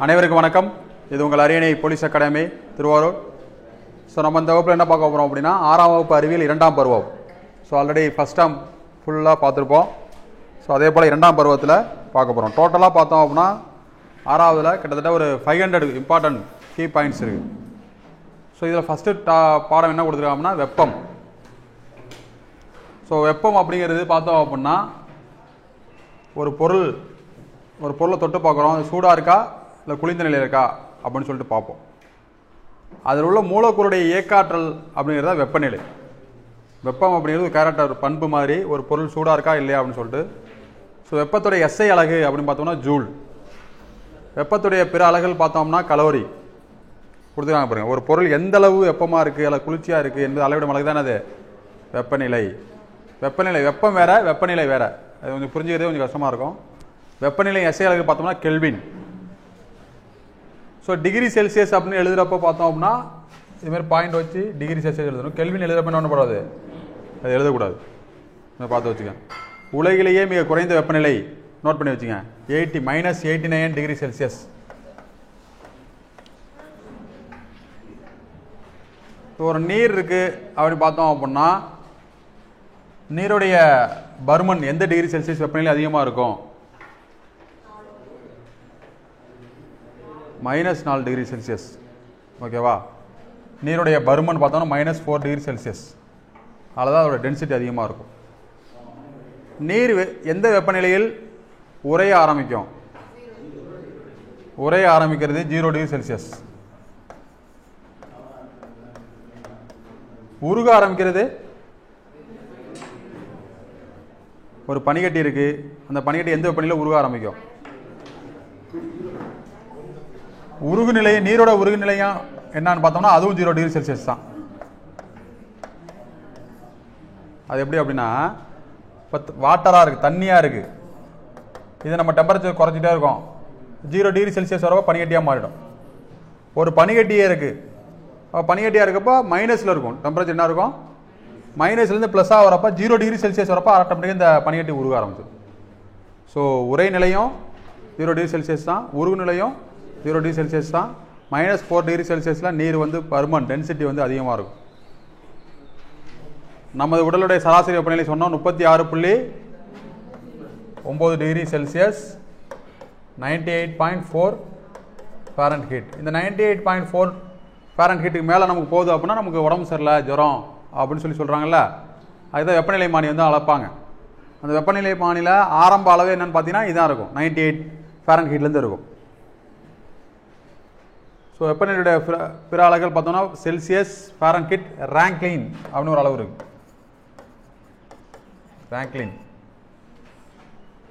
அனைவருக்கும் வணக்கம். இது உங்கள் அரியணை போலீஸ் அகாடமி திருவாரூர். ஸோ நம்ம இந்த வகுப்பில் என்ன பார்க்க போகிறோம் அப்படின்னா 6ஆம் வகுப்பு அறிவியல் 2ஆம் பருவம். ஸோ ஆல்ரெடி ஃபஸ்ட் டேர்ம் ஃபுல்லாக பார்த்துருப்போம். ஸோ அதே போல் 2ஆம் பருவத்தில் பார்க்க போகிறோம். டோட்டலாக பார்த்தோம் அப்படின்னா 6ஆவதில் கிட்டத்தட்ட ஒரு 500 இம்பார்ட்டன்ட் கீ பாயிண்ட்ஸ் இருக்குது. ஸோ இதில் ஃபஸ்ட்டு பாடம் என்ன கொடுத்துருக்காங்கன்னா வெப்பம். ஸோ வெப்பம் அப்படிங்கிறது பார்த்தோம் அப்படின்னா ஒரு பொருளை தொட்டு பார்க்குறோம், அது சூடாக இருக்கா இல்லை குளிர்ந்த நிலையில் இருக்கா அப்படின்னு சொல்லிட்டு பார்ப்போம். அதில் உள்ள மூலக்கூறுடைய இயக்காற்றல் அப்படிங்கிறத வெப்பநிலை. வெப்பம் அப்படிங்கிறது ஒரு கேரக்டர் பண்பு மாதிரி, ஒரு பொருள் சூடாக இருக்கா இல்லையா அப்படின்னு சொல்லிட்டு. ஸோ வெப்பத்துடைய எஸ்ஐ அலகு அப்படின்னு பார்த்தோம்னா ஜூல். வெப்பத்துடைய பிற அலகுகள் பார்த்தோம்னா கலோரி கொடுத்துருக்காங்க பாருங்க. ஒரு பொருள் எந்த அளவு வெப்பமாக இருக்குது அல்ல குளிர்ச்சியாக இருக்குது என்பது அளவிடும் அலகு தானே அது வெப்பநிலை. வெப்பம் வேற, வெப்பநிலை வேற. அது கொஞ்சம் புரிஞ்சுக்கிறதே கொஞ்சம் கஷ்டமாக இருக்கும். வெப்பநிலை எஸ்ஐ அலகு பார்த்தோம்னா கெல்வின். ஸோ டிகிரி செல்சியஸ் அப்படின்னு எழுதுகிறப்போ பார்த்தோம் அப்படின்னா இதுமாதிரி பாயிண்ட் வச்சு டிகிரி செல்சியஸ் எழுதணும். கெல்வின் எழுதுறப்ப என்ன பண்ணக்கூடாது, அது எழுதக்கூடாது. பார்த்து வச்சுக்கேன். உலகிலேயே மிக குறைந்த வெப்பநிலை நோட் பண்ணி வச்சுங்க, -89 டிகிரி செல்சியஸ். ஒரு நீர் இருக்கு அப்படின்னு பார்த்தோம் அப்படின்னா நீருடைய பருமன் எந்த டிகிரி செல்சியஸ் வெப்பநிலை அதிகமாக இருக்கும்? -4 டிகிரி செல்சியஸ். ஓகேவா? நீருடைய பருமன் பார்த்தோம்னா -4 டிகிரி செல்சியஸ். அதில் தான் அதோட டென்சிட்டி அதிகமாக இருக்கும். நீர் எந்த வெப்பநிலையில் உறைய ஆரம்பிக்கும்? உறைய ஆரம்பிக்கிறது 0 டிகிரி செல்சியஸ். உருக ஆரம்பிக்கிறது, ஒரு பனிக்கட்டி இருக்கு, அந்த பனிக்கட்டி எந்த வெப்பநிலையில் உருக ஆரம்பிக்கும்? உருகுநிலை, நீரோட உருகுநிலையும் என்னன்னு பார்த்தோம்னா அதுவும் 0 டிகிரி செல்சியஸ் தான். அது எப்படி அப்படின்னா, இப்போ வாட்டராக இருக்குது, தண்ணியாக இருக்குது, இதை நம்ம டெம்பரேச்சர் குறைச்சிட்டே இருக்கோம், 0 டிகிரி செல்சியஸ் வரப்போ பனிக்கட்டியாக மாறிடும். ஒரு பனிக்கட்டியே இருக்குது, பனிக்கட்டியாக இருக்கப்போ மைனஸில் இருக்கும், டெம்பரேச்சர் என்ன இருக்கும், மைனஸ்லேருந்து ப்ளஸ்ஸாக வரப்போ 0 டிகிரி செல்சியஸ் வரப்போ ஆட்டோமேட்டிக்காக இந்த பனிக்கட்டி உருக ஆரம்பிச்சிடும். ஸோ உரை நிலையும் 0 டிகிரி செல்சியஸ் தான், உருகு நிலையும் 0 டிகிரி செல்சியஸ் தான். -4 டிகிரி செல்சியஸில் நீர் பருமன் டென்சிட்டி அதிகமாக இருக்கும். நமது உடலுடைய சராசரி வெப்பநிலை சொன்னோம் 36.9 டிகிரி செல்சியஸ், 98.4 ஃபாரன்ஹீட். இந்த 98.4 ஃபாரன்ஹீட்டுக்கு மேலே நமக்கு போகுது அப்படின்னா நமக்கு உடம்பு சரியில்லை, ஜுரம் அப்படின்னு சொல்கிறாங்கல்ல, அதுதான் வெப்பநிலை மானி அளப்பாங்க. அந்த வெப்பநிலை மானியில் ஆரம்ப அளவு என்னன்னு பார்த்தீங்கன்னா இதான் இருக்கும், 98 ஃபாரன்ஹீட்லேருந்து இருக்கும். ஸோ வெப்பநிலையுடைய பிற அலகுகள் பார்த்தோம்னா செல்சியஸ், ஃபாரன்ஹீட், ரேங்க்லைன் அப்படின்னு ஒரு அளவு இருக்கு. ரேங்க்லைன்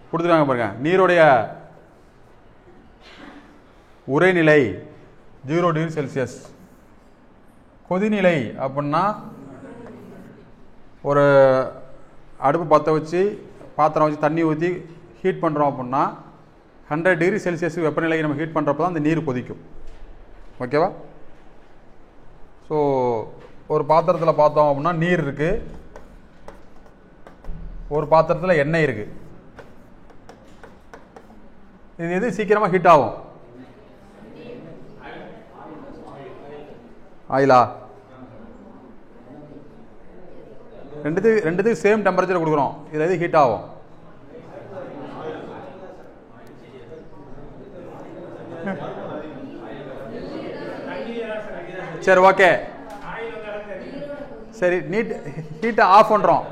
கொடுத்துருக்காங்க பாருங்க. நீருடைய உறைநிலை 0 டிகிரி செல்சியஸ். கொதிநிலை அப்படின்னா ஒரு அடுப்பு பற்ற வச்சு பாத்திரம் வச்சு தண்ணி ஊற்றி ஹீட் பண்ணுறோம் அப்படின்னா 100 டிகிரி செல்சியஸ் வெப்பநிலையை நம்ம ஹீட் பண்ணுறப்போ தான் அந்த நீர் கொதிக்கும். ஓகேவா? ஸோ ஒரு பாத்திரத்தில் பார்த்தோம் அப்படின்னா நீர் இருக்குது, ஒரு பாத்திரத்தில் எண்ணெய் இருக்குது. இது எது சீக்கிரமாக ஹீட் ஆகும்? ஆயிலா? ரெண்டுத்துக்கு சேம் டெம்பரேச்சர் கொடுக்குறோம், இதில் எது ஹீட் ஆகும்? சரி, ஓகே, சரி, ஹீட்டை ஆஃப் பண்ணுறோம்,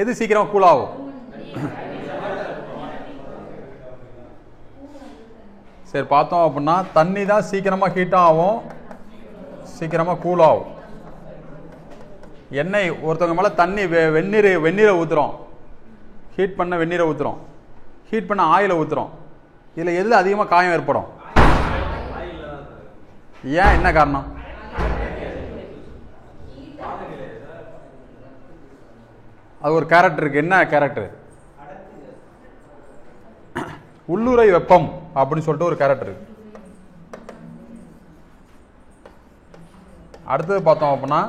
எது சீக்கிரம் கூல் ஆகும்? சரி, பார்த்தோம் அப்படின்னா தண்ணி தான் சீக்கிரமாக ஹீட் ஆகும், சீக்கிரமாக கூல் ஆகும். எண்ணெய், ஒருத்தவங்க மேலே தண்ணி வெந்நீரை ஊற்றுறோம், ஹீட் பண்ண வெந்நீரை ஊற்றுறோம், ஹீட் பண்ண ஆயிலை ஊற்றுறோம், இதில் எதில் அதிகமாக காயம் ஏற்படும்? ஏன், என்ன காரணம்? அது ஒரு கேரக்டர் இருக்கு. என்ன கேரக்டர்? உள்ளுறை வெப்பம் அப்படின்னு சொல்லிட்டு ஒரு கேரக்டர் இருக்கு. அடுத்தது பார்த்தோம் அப்படின்னா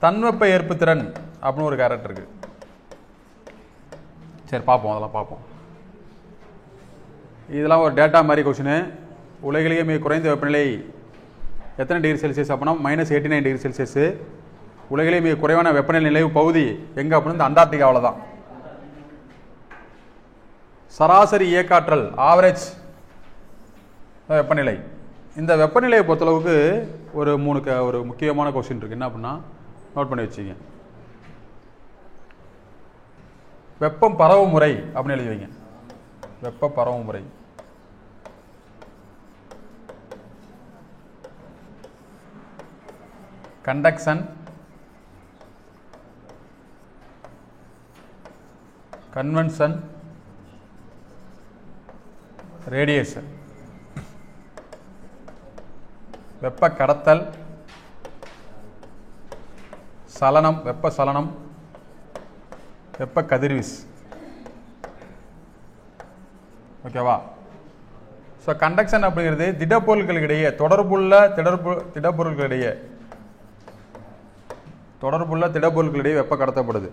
தன்வெப்ப ஏற்புத்திறன் அப்படின்னு ஒரு கேரக்டர் இருக்கு. சரி, பார்ப்போம், அதெல்லாம் பார்ப்போம். இதெல்லாம் ஒரு டேட்டா மாதிரி கொஸ்டின். உலகிலேயே மிக குறைந்த வெப்பநிலை எத்தனை டிகிரி செல்சியஸ் அப்படின்னா -89 டிகிரி செல்சியஸ். உலகிலேயே மிக குறைவான வெப்பநிலை நிலவு பகுதி எங்கே அப்படின்னா இந்த அண்டார்டிகாவில் தான். சராசரி இயக்காற்றல் ஆவரேஜ் வெப்பநிலை. இந்த வெப்பநிலையை பொறுத்தளவுக்கு ஒரு முக்கியமான கொஸ்டின் இருக்குது. என்ன அப்படின்னா நோட் பண்ணி வச்சுங்க. வெப்பம் பரவும் முறை அப்படின்னு எழுதி வைங்க. வெப்ப பரவும் முறை. Conduction, convention, radiation. வெப்ப கடத்தல், சலனம், வெப்ப சலனம், வெப்ப கதிர்வீச்சு. ஓகேவா? ஸோ கண்டக்ஷன் அப்படிங்கிறது திடப்பொருட்களிடையே தொடர்புள்ள திடப்பொருட்களிடையே வெப்ப கடத்தப்படுது.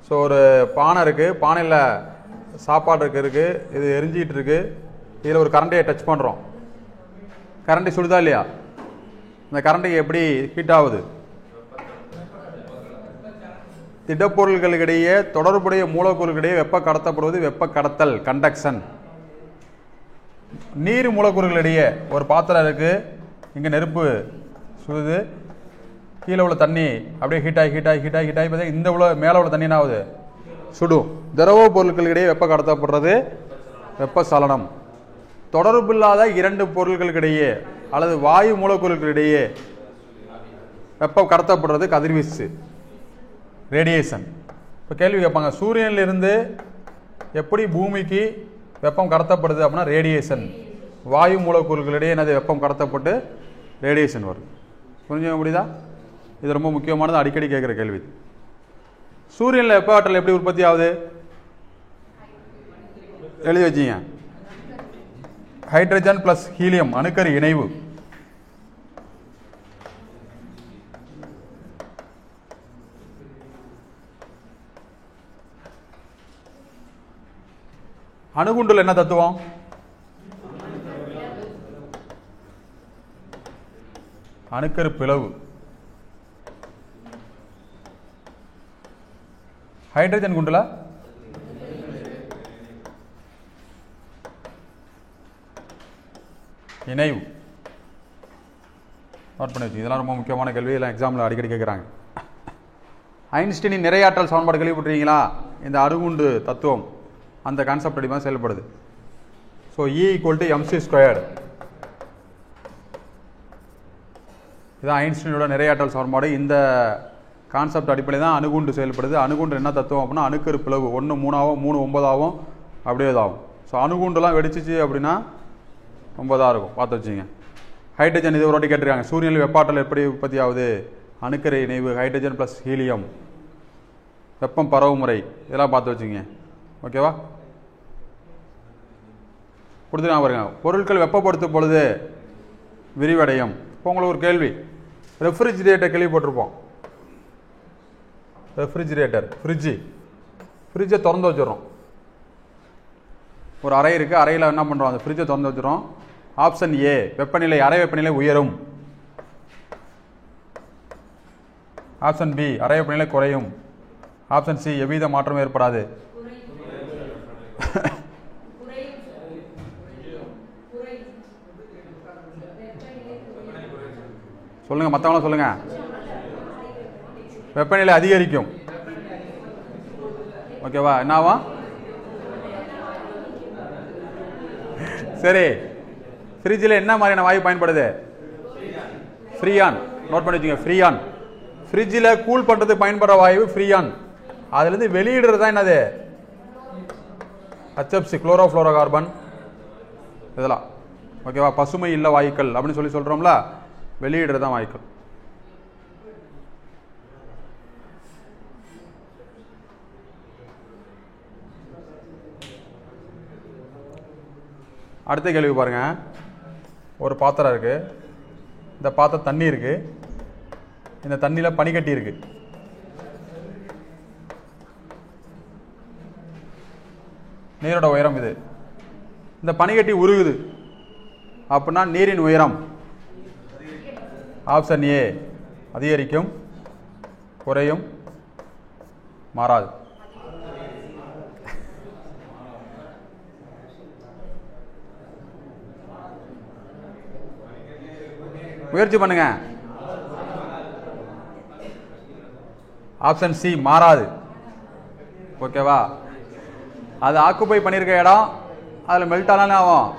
ஸோ ஒரு பானை இருக்குது, பானையில் சாப்பாடு இருக்கு, இது எரிஞ்சிட்டு இருக்கு, இதில் ஒரு கரண்டையை டச் பண்ணுறோம். கரண்ட்டு சுடுதா இல்லையா? இந்த கரண்ட்டுக்கு எப்படி ஹீட் ஆகுது? திடப்பொருள்களுக்கிடையே தொடர்புடைய மூலக்கூறுகளிடையே வெப்ப கடத்தப்படுவது வெப்ப கடத்தல், கண்டக்ஷன். நீர் மூலக்கூறுகளிடையே ஒரு பாத்திரம் இருக்கு, இங்கே நெருப்பு சுடுது, கீழே உள்ள தண்ணி அப்படியே ஹீட் ஆகி பார்த்தா இந்த மேலே உள்ள தண்ணி என்ன ஆகுது? சுடும். திரவ பொருட்களிடையே வெப்ப கடத்தப்படுறது வெப்ப சலனம். தொடர்பில்லாத இரண்டு பொருட்களுக்கிடையே அல்லது வாயு மூலக்கூறுகளிடையே வெப்பம் கடத்தப்படுறது கதிர்வீச்சு, ரேடியேஷன். இப்போ கேள்வி கேட்பாங்க, சூரியனிலிருந்து எப்படி பூமிக்கு வெப்பம் கடத்தப்படுது அப்படின்னா ரேடியேஷன். வாயு மூலக்கூறுகளிடையே என்னது வெப்பம் கடத்தப்பட்டு ரேடியேஷன் வருது. புரிஞ்சுக்க முடியுதா? இது ரொம்ப முக்கியமானது, அடிக்கடி கேட்குற கேள்வி. சூரியனில் வெப்ப ஆற்றல் எப்படி உற்பத்தி ஆகுது? எழுதி வச்சிங்க. ஹைட்ரஜன் பிளஸ் ஹீலியம், அணுக்கரு இணைவு. அணுகுண்டில் என்ன தத்துவம்? அணுக்கரு பிளவு. ஹைட்ரஜன் குண்டுல இணைவு. நோட் பண்ணி வச்சு. இதெல்லாம் ரொம்ப முக்கியமான கேள்வி, எல்லாம் எக்ஸாமில் அடிக்கடி கேட்குறாங்க. ஐன்ஸ்டீனின் நிறையாற்றல் சமன்பாடு கேள்விப்பட்டிருக்கீங்களா? இந்த அணுகுண்டு தத்துவம் அந்த கான்செப்ட் அடிப்படையில் செயல்படுது. So E = mc². இதுதான் ஐன்ஸ்டீனோட நிறையாற்றல் சமன்பாடு. இந்த கான்செப்ட் அடிப்படையில் தான் அணுகுண்டு செயல்படுது. அணுகுண்டு என்ன தத்துவம் அப்படின்னா அணுக்கரு பிளவு. 1 3 3 9 அப்படியே இதாகும். ஸோ அணுகுண்டுலாம் வெடிச்சிச்சு அப்படின்னா 9 இருக்கும், பார்த்து வச்சுங்க. ஹைட்ரஜன் இது ஒரு வாட்டி கேட்டிருக்காங்க. சூரியனில் வெப்பாற்றல் எப்படி உற்பத்தி ஆகுது? அணுக்கரு இணைவு, ஹைட்ரஜன் ப்ளஸ் ஹீலியம், வெப்பம் பரவு முறை, இதெல்லாம் பார்த்து வச்சுங்க. ஓகேவா? கொடுத்துருக்காங்க பாருங்க. பொருட்கள் வெப்பப்படுத்தும் பொழுது விரிவடையும். இப்போ உங்களுக்கு ஒரு கேள்வி, ரெஃப்ரிஜிரேட்டர் கேள்விப்பட்டிருப்போம். ரெஃப்ரிஜிரேட்டர், ஃப்ரிட்ஜை திறந்து வச்சிடறோம். ஒரு அறை இருக்குது, அறையில் என்ன பண்ணுறோம்? அந்த ஃப்ரிட்ஜை திறந்து வச்சிடறோம். ஆப்ஷன் ஏ, வெப்பநிலை அறை வெப்பநிலை உயரும். ஆப்ஷன் பி, அறை வெப்பநிலை குறையும். ஆப்ஷன் சி, எவ்வித மாற்றமும் ஏற்படாது. சொல்லுங்க, மற்றவங்களும் சொல்லுங்க. வெப்பநிலை அதிகரிக்கும். ஓகேவா? என்னவா? சரி, ஃப்ரிட்ஜில் என்ன மாதிரியான வாயு பயன்படுது? ஃப்ரீயான். நோட் பண்ணி வச்சுங்க, ஃப்ரீயான். ஃப்ரிட்ஜில் கூல் பண்ணுறது பயன்படுற வாயு ஃப்ரீயான். அதுலேருந்து வெளியிடுறது தான் என்னது? HFC, குளோரோஃப்ளோரோ கார்பன், இதெல்லாம். ஓகேவா? பசுமை இல்ல வாயுக்கள் அப்படின்னு சொல்கிறோம்ல, வெளியிடுறது தான் வாயுக்கள். அடுத்த கேள்வி பாருங்க. ஒரு பாத்திரம் இருக்கு, இந்த பாத்திரம் தண்ணி இருக்கு, இந்த தண்ணியில் பனிக்கட்டி இருக்கு. நீரோட உயரம் இது. இந்த பனிக்கட்டி உருகுது. அப்படின்னா நீரின் உயரம் ஆப்ஷன் ஏ அதிகரிக்கும், குறையும், மாறாது. முயற்சி பண்ணுங்க. ஆப்ஷன் சி மாறாது. ஓகேவா? அது ஆக்குப்பை பண்ணியிருக்க இடம் அதில் மெல்ட் ஆனாலே ஆகும்.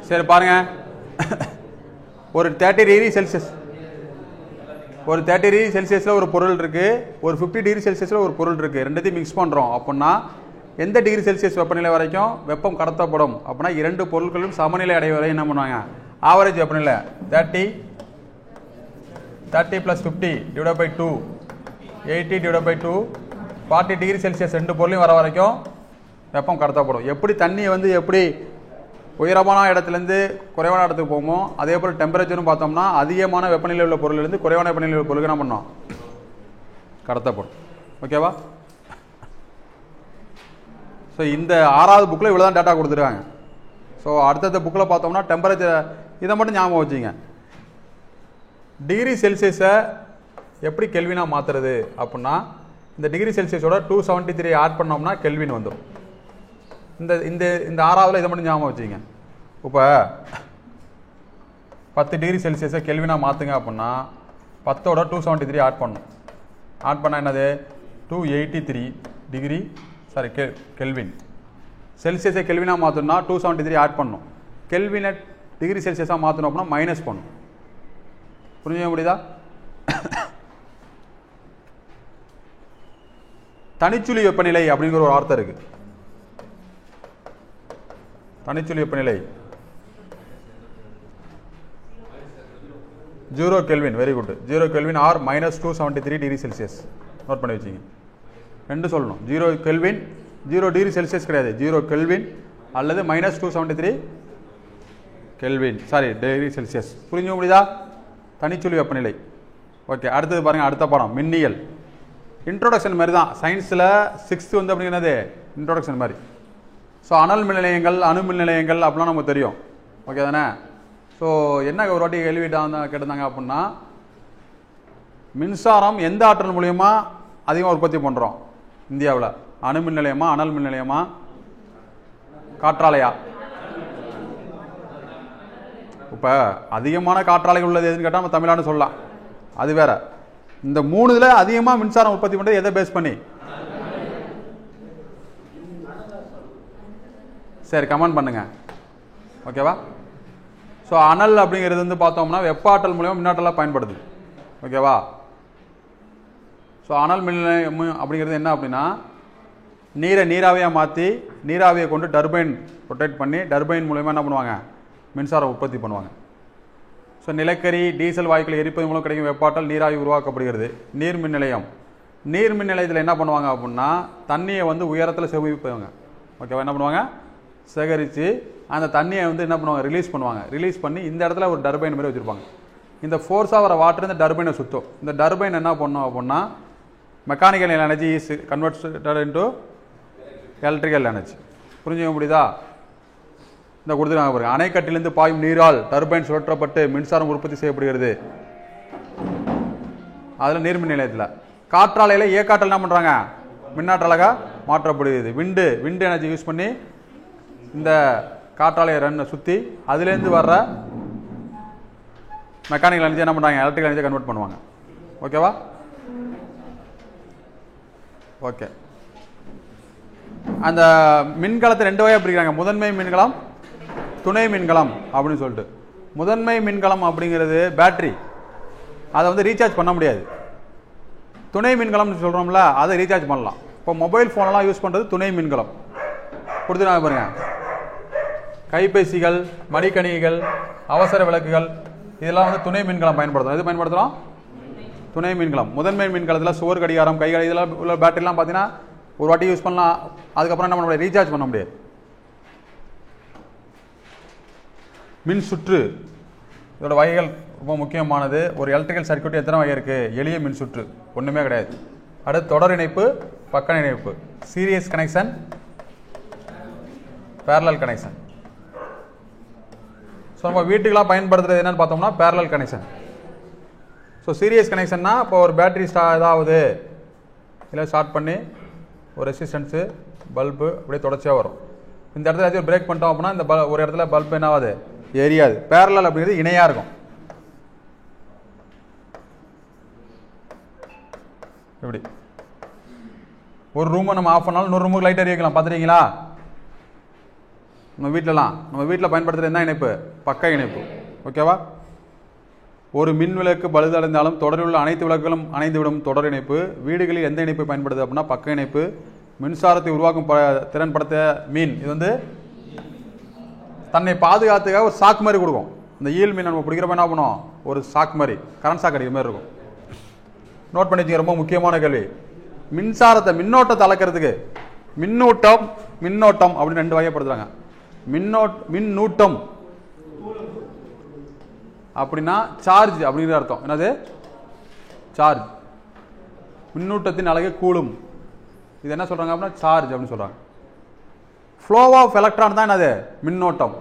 சரி பாருங்க, ஒரு 30 டிகிரி செல்சியஸ், ஒரு 30 டிகிரி செல்சியஸில் ஒரு பொருள் இருக்கு, ஒரு 50 டிகிரி செல்சியஸில் ஒரு பொருள் இருக்கு. ரெண்டுத்தையும் மிக்ஸ் பண்ணுறோம் அப்படின்னா எந்த டிகிரி செல்சியஸ் வெப்பநிலை வரைக்கும் வெப்பம் கடத்தப்படும் அப்படின்னா இரண்டு பொருட்களும் சமநிலை அடைய வரை என்ன பண்ணுவாங்க, ஆவரேஜ் வெப்பநிலை 30 + 50 / 2 80 / 2 40 டிகிரி செல்சியஸ் ரெண்டு பொருளையும் வர வரைக்கும் வெப்பம் கடத்தப்படும். எப்படி தண்ணி வந்து எப்படி உயரமான இடத்துலேருந்து குறைவான இடத்துக்கு போகுமோ அதே போல் டெம்பரேச்சரும் பார்த்தோம்னா அதிகமான வெப்பநிலை உள்ள பொருளிலிருந்து குறைவான வெப்பநிலை உள்ள பொருளுக்கு என்ன பண்ணோம், கடத்தப்படும். ஓகேவா? ஸோ இந்த 6வது புக்கில் இவ்வளோ தான் டேட்டா கொடுத்துருக்காங்க. ஸோ அடுத்தடுத்த புக்கில் பார்த்தோம்னா டெம்பரேச்சர் இதை மட்டும் ஞாபகம் வச்சுங்க. டிகிரி செல்சியஸை எப்படி கெல்வினாக மாற்றுறது அப்படின்னா இந்த டிகிரி செல்சியஸோட 273 ஆட் பண்ணோம்னா கெல்வின் வந்துடும். இந்த இந்த இந்த 6வதுல இதை மட்டும் ஞாபகம் வச்சுங்க. இப்போ 10 டிகிரி செல்சியஸை கெல்வினாக மாற்றுங்க அப்படின்னா 10ஓட 273 ஆட் பண்ணணும். ஆட் பண்ணால் என்னது 283 டிகிரி கெல்வின். செல்சியஸை கெல்வினாக மாற்றணும்னா 273 ஆட் பண்ணணும். கெல்வினை டிகிரி செல்சியஸாக மாற்றணும் அப்படின்னா மைனஸ் பண்ணணும். புரிஞ்சுக்க முடியுதா? தனிச்சுழி வெப்பநிலை அப்படிங்கிற ஒரு வார்த்தை இருக்கு. தனிச்சுழி வெப்பநிலை 0 kelvin. Very good. 0 kelvin are -273 degree Celsius. Note பண்ணி வச்சுங்க. ரெண்டு சொல்லணும். 0 கெல்வின், 0 டிகிரி செல்சியஸ் கிடையாது, 0 கெல்வின் அல்லது -273 கெல்வின் டிகிரி செல்சியஸ். புரிஞ்சுக்க முடியுதா? தனிச்சுழி வெப்பநிலை. ஓகே, அடுத்தது பாருங்க, அடுத்த பாடம் மின்னியல். இன்ட்ரோடக்ஷன் மாதிரி தான். சயின்ஸில் 6th வந்து அப்படிங்கிறது இன்ட்ரோடக்ஷன் மாதிரி. ஸோ அனல் மின் நிலையங்கள், அணு மின் நிலையங்கள் அப்படிலாம் நமக்கு தெரியும். ஓகே தானே? ஸோ என்ன ஒரு வாட்டி கேட்டிருந்தாங்க அப்படின்னா மின்சாரம் எந்த ஆற்றல் மூலியமா அதிகமாக உற்பத்தி பண்ணுறோம் இந்தியாவில்? அணு மின் நிலையமா, அனல் மின் நிலையமா, காற்றாலையா? இப்போ அதிகமான காற்றாலைகள் உள்ளது எதுன்னு கேட்டால் நம்ம தமிழ்நாடு சொல்லலாம், அது வேற. இந்த 3ல் அதிகமாக மின்சாரம் உற்பத்தி பண்ணுறது எதை பேஸ் பண்ணி? சரி, கமெண்ட் பண்ணுங்க. ஓகேவா? ஸோ அனல் அப்படிங்கிறது வந்து பார்த்தோம்னா வெப்ப ஆற்றல் மூலமாக மின்னாற்றலாக பயன்படுது. ஓகேவா? ஸோ அனல் மின் நிலையம் அப்படிங்கிறது என்ன அப்படின்னா நீரை நீராவியாக மாற்றி நீராவியை கொண்டு டர்பைன் ரொட்டேட் பண்ணி டர்பைன் மூலமாக என்ன பண்ணுவாங்க, மின்சாரம் உற்பத்தி பண்ணுவாங்க. ஸோ நிலக்கரி, டீசல் வாயுக்களை எரிப்பது மூலம் கிடைக்கும் வெப்பாற்றல் நீராவி உருவாக்கப்படுகிறது. நீர் மின் நிலையம். நீர் மின் நிலையத்தில் என்ன பண்ணுவாங்க அப்படின்னா தண்ணியை வந்து உயரத்தில் சேமிப்பாங்க. ஓகேவா? என்ன பண்ணுவாங்க, சேகரித்து அந்த தண்ணியை வந்து என்ன பண்ணுவாங்க, ரிலீஸ் பண்ணுவாங்க. ரிலீஸ் பண்ணி இந்த இடத்துல ஒரு டர்பைன் மாதிரி வச்சுருப்பாங்க. இந்த ஃபோர்ஸாக வர வாட்டர் இந்த டர்பைனை சுற்றும். இந்த டர்பைன் என்ன பண்ணும் அப்படின்னா mechanical energy is converted into electrical energy. புரிஞ்சுக்க முடியுதா? இந்த கொடுத்துருக்காங்க பாருங்க. அணைக்கட்டிலிருந்து பாயும் நீரால் டர்பைன் சுழற்றப்பட்டு மின்சாரம் உற்பத்தி செய்யப்படுகிறது. அதில் நீர்மின் நிலையத்தில். காற்றாலையில் ஏக்காற்றல் என்ன பண்ணுறாங்க, மின்னாற்றலாக மாற்றப்படுகிறது. விண்டு எனர்ஜி யூஸ் பண்ணி இந்த காற்றாலையை ரன்னை சுற்றி அதுலேருந்து வர்ற மெக்கானிக்கல் எனர்ஜி என்ன பண்ணுறாங்க, எலக்ட்ரிக்கல் எனர்ஜியை கன்வெர்ட் பண்ணுவாங்க. ஓகேவா? ஓகே. அந்த மின்கலத்தை 2 வகையாக பிரிக்கிறாங்க. முதன்மை மின்கலம், துணை மின்கலம் அப்படின்னு சொல்லிட்டு. முதன்மை மின்கலம் அப்படிங்கிறது பேட்டரி, அதை வந்து ரீசார்ஜ் பண்ண முடியாது. துணை மின்கலம்னு சொல்கிறோம்ல, அதை ரீசார்ஜ் பண்ணலாம். இப்போ மொபைல் ஃபோனெல்லாம் யூஸ் பண்ணுறது துணை மின்கலம். கொடுத்துருக்காங்க பாருங்க. கைபேசிகள், மடிக்கணிகள், அவசர விளக்குகள் இதெல்லாம் வந்து துணை மின்கலம் பயன்படுத்துகிறோம். எது பயன்படுத்துகிறோம்? துணை மின்கலம். முதன்மை மின்கலத்தில் சுவர் கடிகாரம், கைகள் இதெல்லாம் உள்ள பேட்டரிலாம் பார்த்தீங்கன்னா ஒரு வாட்டி யூஸ் பண்ணலாம், அதுக்கப்புறம் என்ன பண்ண முடியாது, ரீசார்ஜ் பண்ண முடியாது. மின் சுற்று இதோட வகைகள் ரொம்ப முக்கியமானது. ஒரு எலக்ட்ரிக்கல் சர்க்யூட் எத்தனை வகை இருக்குது? எளிய மின் சுற்று ஒன்றுமே கிடையாது. அடுத்து தொடர் இணைப்பு, பக்க இணைப்பு, serious connection, parallel connection. So நம்ம வீட்டுக்கெல்லாம் பயன்படுத்துறது என்னன்னு பார்த்தோம்னா பேரலல் கனெக்ஷன். ஸோ சீரியஸ் கனெக்ஷன்னா இப்போ ஒரு பேட்டரி ஏதாவது இல்லை ஸ்டார்ட் பண்ணி ஒரு ரெசிஸ்டன்ஸு பல்பு அப்படியே தொடர்ச்சியாக வரும். இந்த இடத்துல ஏதாச்சும் பிரேக் பண்ணிட்டோம் அப்படின்னா இந்த ஒரு இடத்துல பல்ப் என்ன ஆகுது, எரியாது. பேரலல் அப்படிங்கிறது இணையாக இருக்கும். எப்படி ஒரு ரூமை நம்ம ஆஃப் பண்ணாலும் இன்னொரு ரூமுக்கு லைட் எரிய வைக்கலாம், பார்த்துருக்கீங்களா? நம்ம வீட்டில் பயன்படுத்துகிற என்ன இணைப்பு? பக்க இணைப்பு. ஓகேவா? ஒரு மின் விளக்கு பழுதடைந்தாலும் தொடரில் உள்ள அனைத்து விளக்குகளும் அணைந்துவிடும் தொடர் இணைப்பு. வீடுகளில் எந்த இணைப்பு பயன்படுது அப்படின்னா பக்க இணைப்பு. மின்சாரத்தை உருவாக்கும் திறன் படுத்த மீன் இது வந்து தன்னை பாதுகாத்துக்காக ஒரு சாக்கு மாதிரி கொடுக்கும். இந்த ஈல் மீன் நம்ம பிடிக்கிறப்ப என்ன பண்ணும், ஒரு சாக்கு மாதிரி கரண்ட் சாக்கு அடிக்கிற மாதிரி இருக்கும். நோட் பண்ணி வச்சுக்க, ரொம்ப முக்கியமான கேள்வி. மின்னோட்டத்தை அளக்கிறதுக்கு மின்னோட்டம் அப்படின்னு ரெண்டு வகைப்படுத்துறாங்க. மின்னூட்டம் அப்படின்னா சார்ஜ் அப்படிங்கிற அர்த்தம். என்னது? சார்ஜ். மின்னூட்டத்தின் அலகு கூலும். இது என்ன சொல்றாங்க அப்படின்னா சார்ஜ் அப்படின்னு சொல்றாங்க. ஃப்ளோ ஆஃப் எலக்ட்ரான் தான் என்னது? மின்னோட்டம்.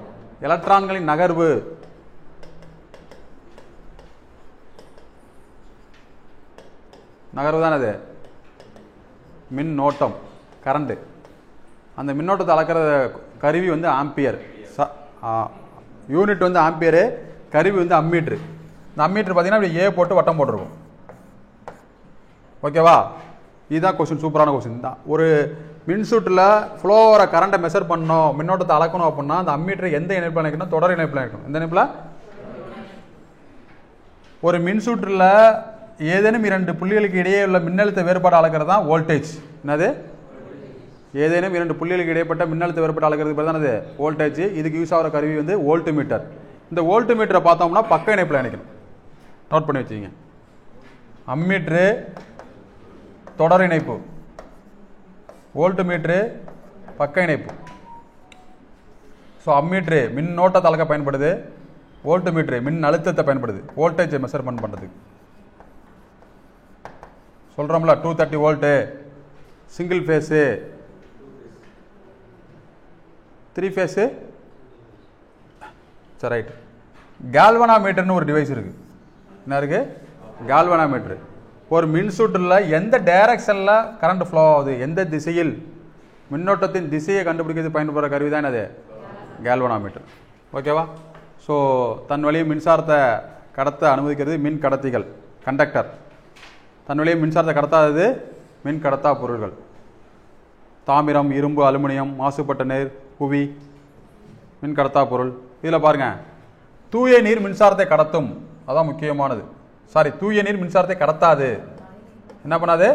எலக்ட்ரான்களின் நகர்வு. தான் அது மின்னோட்டம், கரண்ட். அந்த மின்னோட்டத்தை அளக்கிற கருவி வந்து ஆம்பியர். யூனிட் வந்து ஆம்பியரு, கருவி வந்து அம்மீட்ரு. இந்த அம்மீட்ரு பார்த்தீங்கன்னா இப்படி ஏ போட்டு வட்டம் போட்டிருக்கும். ஓகேவா? இதுதான் கொஸ்டின், சூப்பரான கொஸ்டின் தான். ஒரு மின்சுற்றில் ஃப்ளோ வர கரண்ட்டை மெஷர் பண்ணணும், மின்னோட்டத்தை அளக்கணும் அப்படின்னா அந்த அம்மீட்டரை எந்த இணைப்பில் இணைக்கணும்? தொடர் இணைப்பில் இணைக்கணும். எந்த இணைப்பில்? ஒரு மின்சுற்றில் ஏதேனும் இரண்டு புள்ளிகளுக்கு இடையே உள்ள மின்னழுத்த வேறுபாடு அளக்கிறது தான் வோல்டேஜ். என்னது? ஏதேனும் இரண்டு புள்ளிகளுக்கு இடைப்பட்ட மின்னழுத்த வேறுபாடு அளக்கிறது பேர் தான் அது வோல்டேஜ். இதுக்கு யூஸ் ஆகிற கருவி வந்து வோல்ட் மீட்டர். இந்த வோல்ட் மீட்டரை பார்த்தோம்னா பக்க இணைப்பில் இணைக்கணும். நோட் பண்ணி வச்சுங்க. அம்மீட்ரு தொடர் இணைப்பு, வோல்ட் மீட்ரு பக்க இணைப்பு. ஸோ அம்மீட்ரு மின்னோட்டத்தை அளக்க பயன்படுது, வோல்ட் மீட்ரு மின் அழுத்தத்தை பயன்படுது வோல்டேஜை மெஷர்மெண்ட் பண்ணுறதுக்கு. சொல்கிறோம்ல 230 வோல்ட்டு சிங்கிள் ஃபேஸு, 3 ஃபேஸு. சரி, ரைட். கால்வனாமீட்டர்னு ஒரு டிவைஸ் இருக்குது. என்ன இருக்குது? கால்வனாமீட்ரு. ஒரு மின்சுற்றில் எந்த டைரக்ஷனில் கரண்ட் ஃப்ளோ ஆகுது, எந்த திசையில், மின்னோட்டத்தின் திசையை கண்டுபிடிக்கிறது பயன்படுற கருவி தான் என்னது? கால்வனாமீட்டர். ஓகேவா? ஸோ தன் வழியை மின்சாரத்தை கடத்த அனுமதிக்கிறது மின் கடத்திகள், கண்டக்டர். தன் வழியை மின்சாரத்தை கடத்தாதது மின் கடத்தா பொருள்கள். தாமிரம், இரும்பு, அலுமினியம், மாசுபட்ட நீர், புவி மின் கடத்தா பொருள். இதில் பாருங்க, தூய நீர் மின்சாரத்தை கடத்தும், அதான் முக்கியமானது. தூய நீர் மின்சாரத்தை கடத்தாது. என்ன பண்ணாது?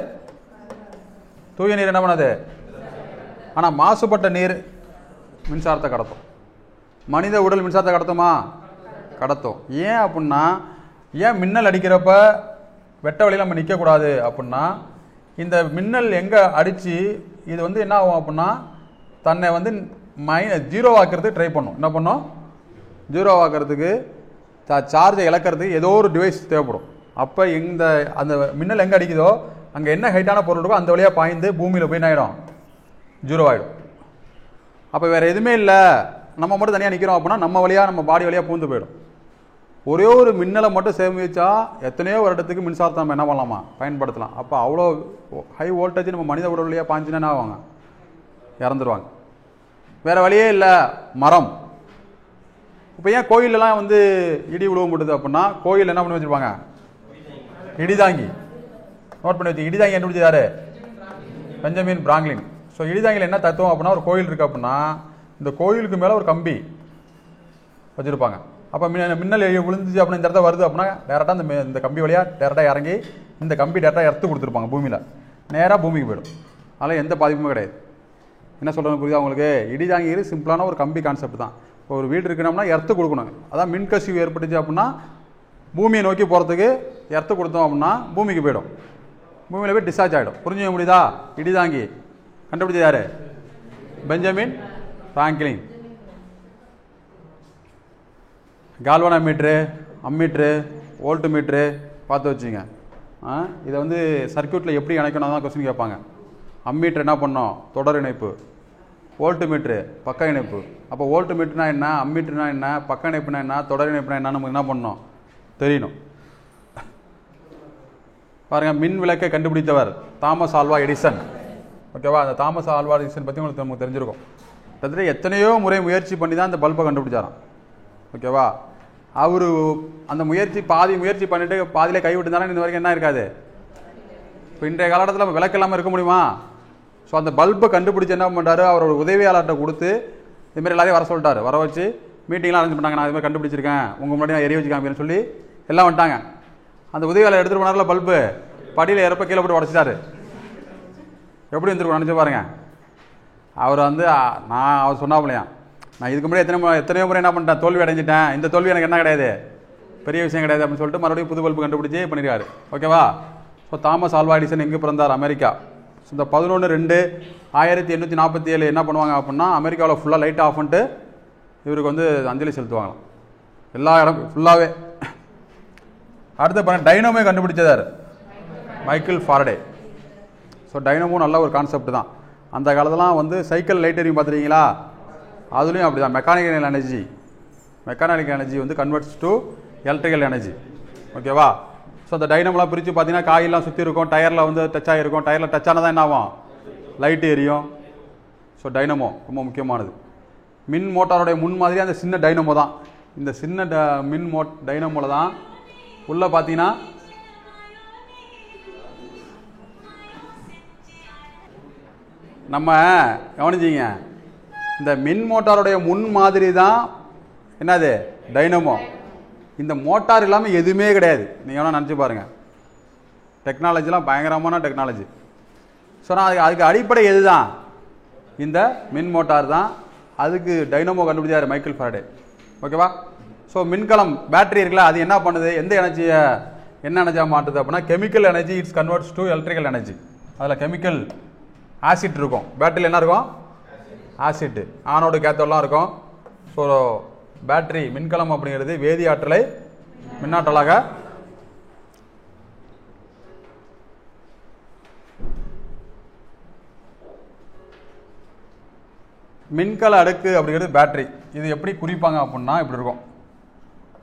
தூய நீர் என்ன பண்ணாது? ஆனால் மாசுபட்ட நீர் மின்சாரத்தை கடத்தும். மனித உடல் மின்சாரத்தை கடத்துமா? கடத்தும். ஏன் அப்படின்னா, ஏன் மின்னல் அடிக்கிறப்ப வெட்ட வழியில் நம்ம நிற்கக்கூடாது அப்படின்னா, இந்த மின்னல் எங்கே அடித்து இது வந்து என்ன ஆகும் அப்படின்னா தன்னை வந்து ஜீரோ ஆக்கிறதுக்கு ட்ரை பண்ணும். என்ன பண்ணும்? ஜீரோ ஆக்கிறதுக்கு சார்ஜை இழக்கிறதுக்கு ஏதோ ஒரு டிவைஸ் தேவைப்படும். அப்போ அந்த மின்னல் எங்கே அடிக்குதோ அங்கே என்ன ஹைட்டான பொருள் இருக்கோ அந்த வழியாக பாய்ந்து பூமியில் போய் என்ன ஆகிடும்? ஜீரோ ஆகிடும். அப்போ வேறு எதுவுமே இல்லை, நம்ம மட்டும் தனியாக நிற்கிறோம் அப்படின்னா நம்ம வழியாக, நம்ம பாடி வழியாக பூந்து போயிடும். ஒரே ஒரு மின்னலை மட்டும் சேமிச்சா எத்தனையோ வருடத்துக்கு மின்சாரத்தை நம்ம என்ன பண்ணலாமா? பயன்படுத்தலாம். அப்போ அவ்வளோ ஹை வோல்டேஜ் நம்ம மனித உடல் வழியாக பாய்ஞ்சுன்னா என்ன ஆவாங்க? இறந்துருவாங்க. வேறு வழியே இல்லை. மரம். இப்போ ஏன் கோயிலெலாம் வந்து இடி விழுவ முடியுது அப்படின்னா, கோயில் என்ன பண்ணி வச்சுருப்பாங்க? இடிதாங்கி. நோட் பண்ணி வச்சு. இடிதாங்கி கண்டுபிடிச்சாரு பெஞ்சமின் பிராங்க்லின். ஸோ இடிதாங்கியில் என்ன தத்துவம் அப்படின்னா, ஒரு கோயில் இருக்குது அப்படின்னா இந்த கோயிலுக்கு மேலே ஒரு கம்பி வச்சுருப்பாங்க. அப்போ மின்னல் விழுந்துச்சு அப்படின்னா இந்த இடத்த வருது அப்படின்னா டேரெக்டாக இந்த கம்பி வழியாக டேரெக்டாக இறங்கி இந்த கம்பி டேரெக்டாக எடுத்து கொடுத்துருப்பாங்க பூமியில், நேராக பூமிக்கு போயிடும். அதனால் எந்த பாதிப்புமே கிடையாது. என்ன சொல்கிறது புரியுதா உங்களுக்கு? இடிதாங்கி சிம்பிளான ஒரு கம்பி கான்செப்ட் தான். இப்போ ஒரு வீடு இருக்கணும்னா எர்த்து கொடுக்கணும். அதான் மின்கசிவு ஏற்பட்டுச்சு அப்படின்னா பூமியை நோக்கி போகிறதுக்கு எர்த்து கொடுத்தோம் அப்படின்னா பூமிக்கு போயிடும், பூமியில் போய் டிஸ்சார்ஜ் ஆகிடும். புரிஞ்சுக்க முடியுதா? இடிதாங்கி கண்டுபிடிச்சது யார்? Benjamin Franklin. Galvanometer, ammeter, voltmeter பார்த்து வச்சுங்க. இதை வந்து சர்க்யூட்டில் எப்படி இணைக்கணும் தான் கொஸ்டின் கேட்பாங்க. அம்மீட்ரு என்ன பண்ணோம்? தொடர் இணைப்பு. வோல்ட் மீட்ரு பக்க இணைப்பு. அப்போ வோல்ட் மீட்டர்னா என்ன, அம்மீட்டர்னா என்ன, பக்க இணைப்புனா என்ன, தொடர் இணைப்புனா என்ன நமக்கு என்ன பண்ணணும் தெரியணும். பாருங்கள், மின் விளக்கை கண்டுபிடித்தவர் தாமஸ் ஆல்வா எடிசன். ஓகேவா, அந்த தாமஸ் ஆல்வா எடிசன் பற்றி உங்களுக்கு நமக்கு தெரிஞ்சிருக்கும். கிட்டத்தட்ட எத்தனையோ முறை முயற்சி பண்ணி தான் அந்த பல்பை கண்டுபிடிச்சாராம். ஓகேவா, அவர் அந்த பாதி முயற்சி பண்ணிவிட்டு பாதியிலே கைவிட்டுருந்தாலும் இந்த வரைக்கும் என்ன இருக்காது. இப்போ இன்றைய காலகட்டத்தில் நம்ம விளக்கு இல்லாமல் இருக்க முடியுமா? ஸோ அந்த பல்பை கண்டுபிடிச்சி என்ன பண்ணுறாரு, அவரோட உதவியாளர்கிட்ட கொடுத்து இதுமாரி எல்லாரையும் வர சொல்லிட்டாரு. வர வச்சு மீட்டிங்லாம் அரேஞ்ச் பண்ணாங்க. நான் இதுமாதிரி கண்டுபிடிச்சிருக்கேன், உங்கள் முன்னாடி நான் எரிய வச்சுக்காமன்னு சொல்லி எல்லாம் வந்துட்டாங்க. அந்த உதவியாளர் எடுத்துகிட்டு போனார்ல பல்பு, படியில் இறப்ப கீழே போட்டு உடச்சிட்டாரு. எப்படி வந்துருக்கோம் நினச்சி பாருங்க. அவர் அவர் சொன்னாப்லையா, நான் இதுக்கு முன்னாடி எத்தனையோ முறை என்ன பண்ணிட்டேன், தோல்வி அடைஞ்சிட்டேன், இந்த தோல்வி எனக்கு என்ன கிடையாது, பெரிய விஷயம் கிடையாது அப்படின்னு சொல்லிட்டு மறுபடியும் புது பல்பு கண்டுபிடிச்சி பண்ணியிருக்காரு. ஓகேவா. ஸோ தாமஸ் ஆல்வா எடிசன் எங்கே பிறந்தார், அமெரிக்கா. ஸோ இந்த 11/2/1847 என்ன பண்ணுவாங்க அப்படின்னா, அமெரிக்காவில் ஃபுல்லாக லைட் ஆஃப் பண்ணிட்டு இவருக்கு அஞ்சலி செலுத்துவாங்களாம், எல்லா இடம் ஃபுல்லாகவே. அடுத்து பாருங்க, டைனமோ கண்டுபிடிச்சதார் மைக்கேல் ஃபாரடே. ஸோ டைனமோ நல்ல ஒரு கான்செப்ட் தான். அந்த காலத்துலாம் சைக்கிள் லைட் எரியும் பார்த்துருக்கீங்களா, அதுலேயும் அப்படி தான். Mechanical energy converts to electrical energy. ஓகேவா. ஸோ அந்த டைனமோலாம் பிரித்து பார்த்தீங்கன்னா காயிலாம் சுற்றி இருக்கும், டயரில் டச் ஆகிருக்கும். டயரில் டச் ஆனால் தான் என்ன ஆகும், லைட்டு எரியும். ஸோ டைனமோ ரொம்ப முக்கியமானது. மின் மோட்டாரோடைய முன்மாதிரி அந்த சின்ன டைனமோ தான். இந்த சின்ன டைனமோவில் தான் உள்ளே பார்த்தீங்கன்னா நம்ம கவனிச்சிங்க, இந்த மின் மோட்டாருடைய முன் மாதிரி தான் என்னது டைனமோ. இந்த மோட்டார் இல்லாமல் எதுவுமே கிடையாது. நீங்கள் வேணால் நினச்சி பாருங்கள், டெக்னாலஜிலாம் பயங்கரமான டெக்னாலஜி. ஸோ நான் அதுக்கு அடிப்படை எது தான், இந்த மின் மோட்டார் தான். அதுக்கு டைனமோ கண்டுபிடிச்சார் மைக்கேல் ஃபாரடே. ஓகேவா. ஸோ மின்கலம் பேட்டரி இருக்குல்ல, அது என்ன பண்ணுது, எந்த எனர்ஜியை என்ன எனர்ஜியாக மாட்டுது அப்படின்னா chemical energy it's converts to electrical energy. அதில் கெமிக்கல் ஆசிட் இருக்கும், பேட்டரியில் என்ன இருக்கும், ஆசிட், ஆனோடு கேத்தோடலாம் இருக்கும். ஸோ பேட்டரி மின்கலம் அப்படிங்கிறது வேதி ஆற்றலை மின்னாற்றலாக மின்கல அடுக்கு அப்படிங்கிறது பேட்டரி. இது எப்படி குறிப்பாங்க அப்படின்னா இப்படி இருக்கும்,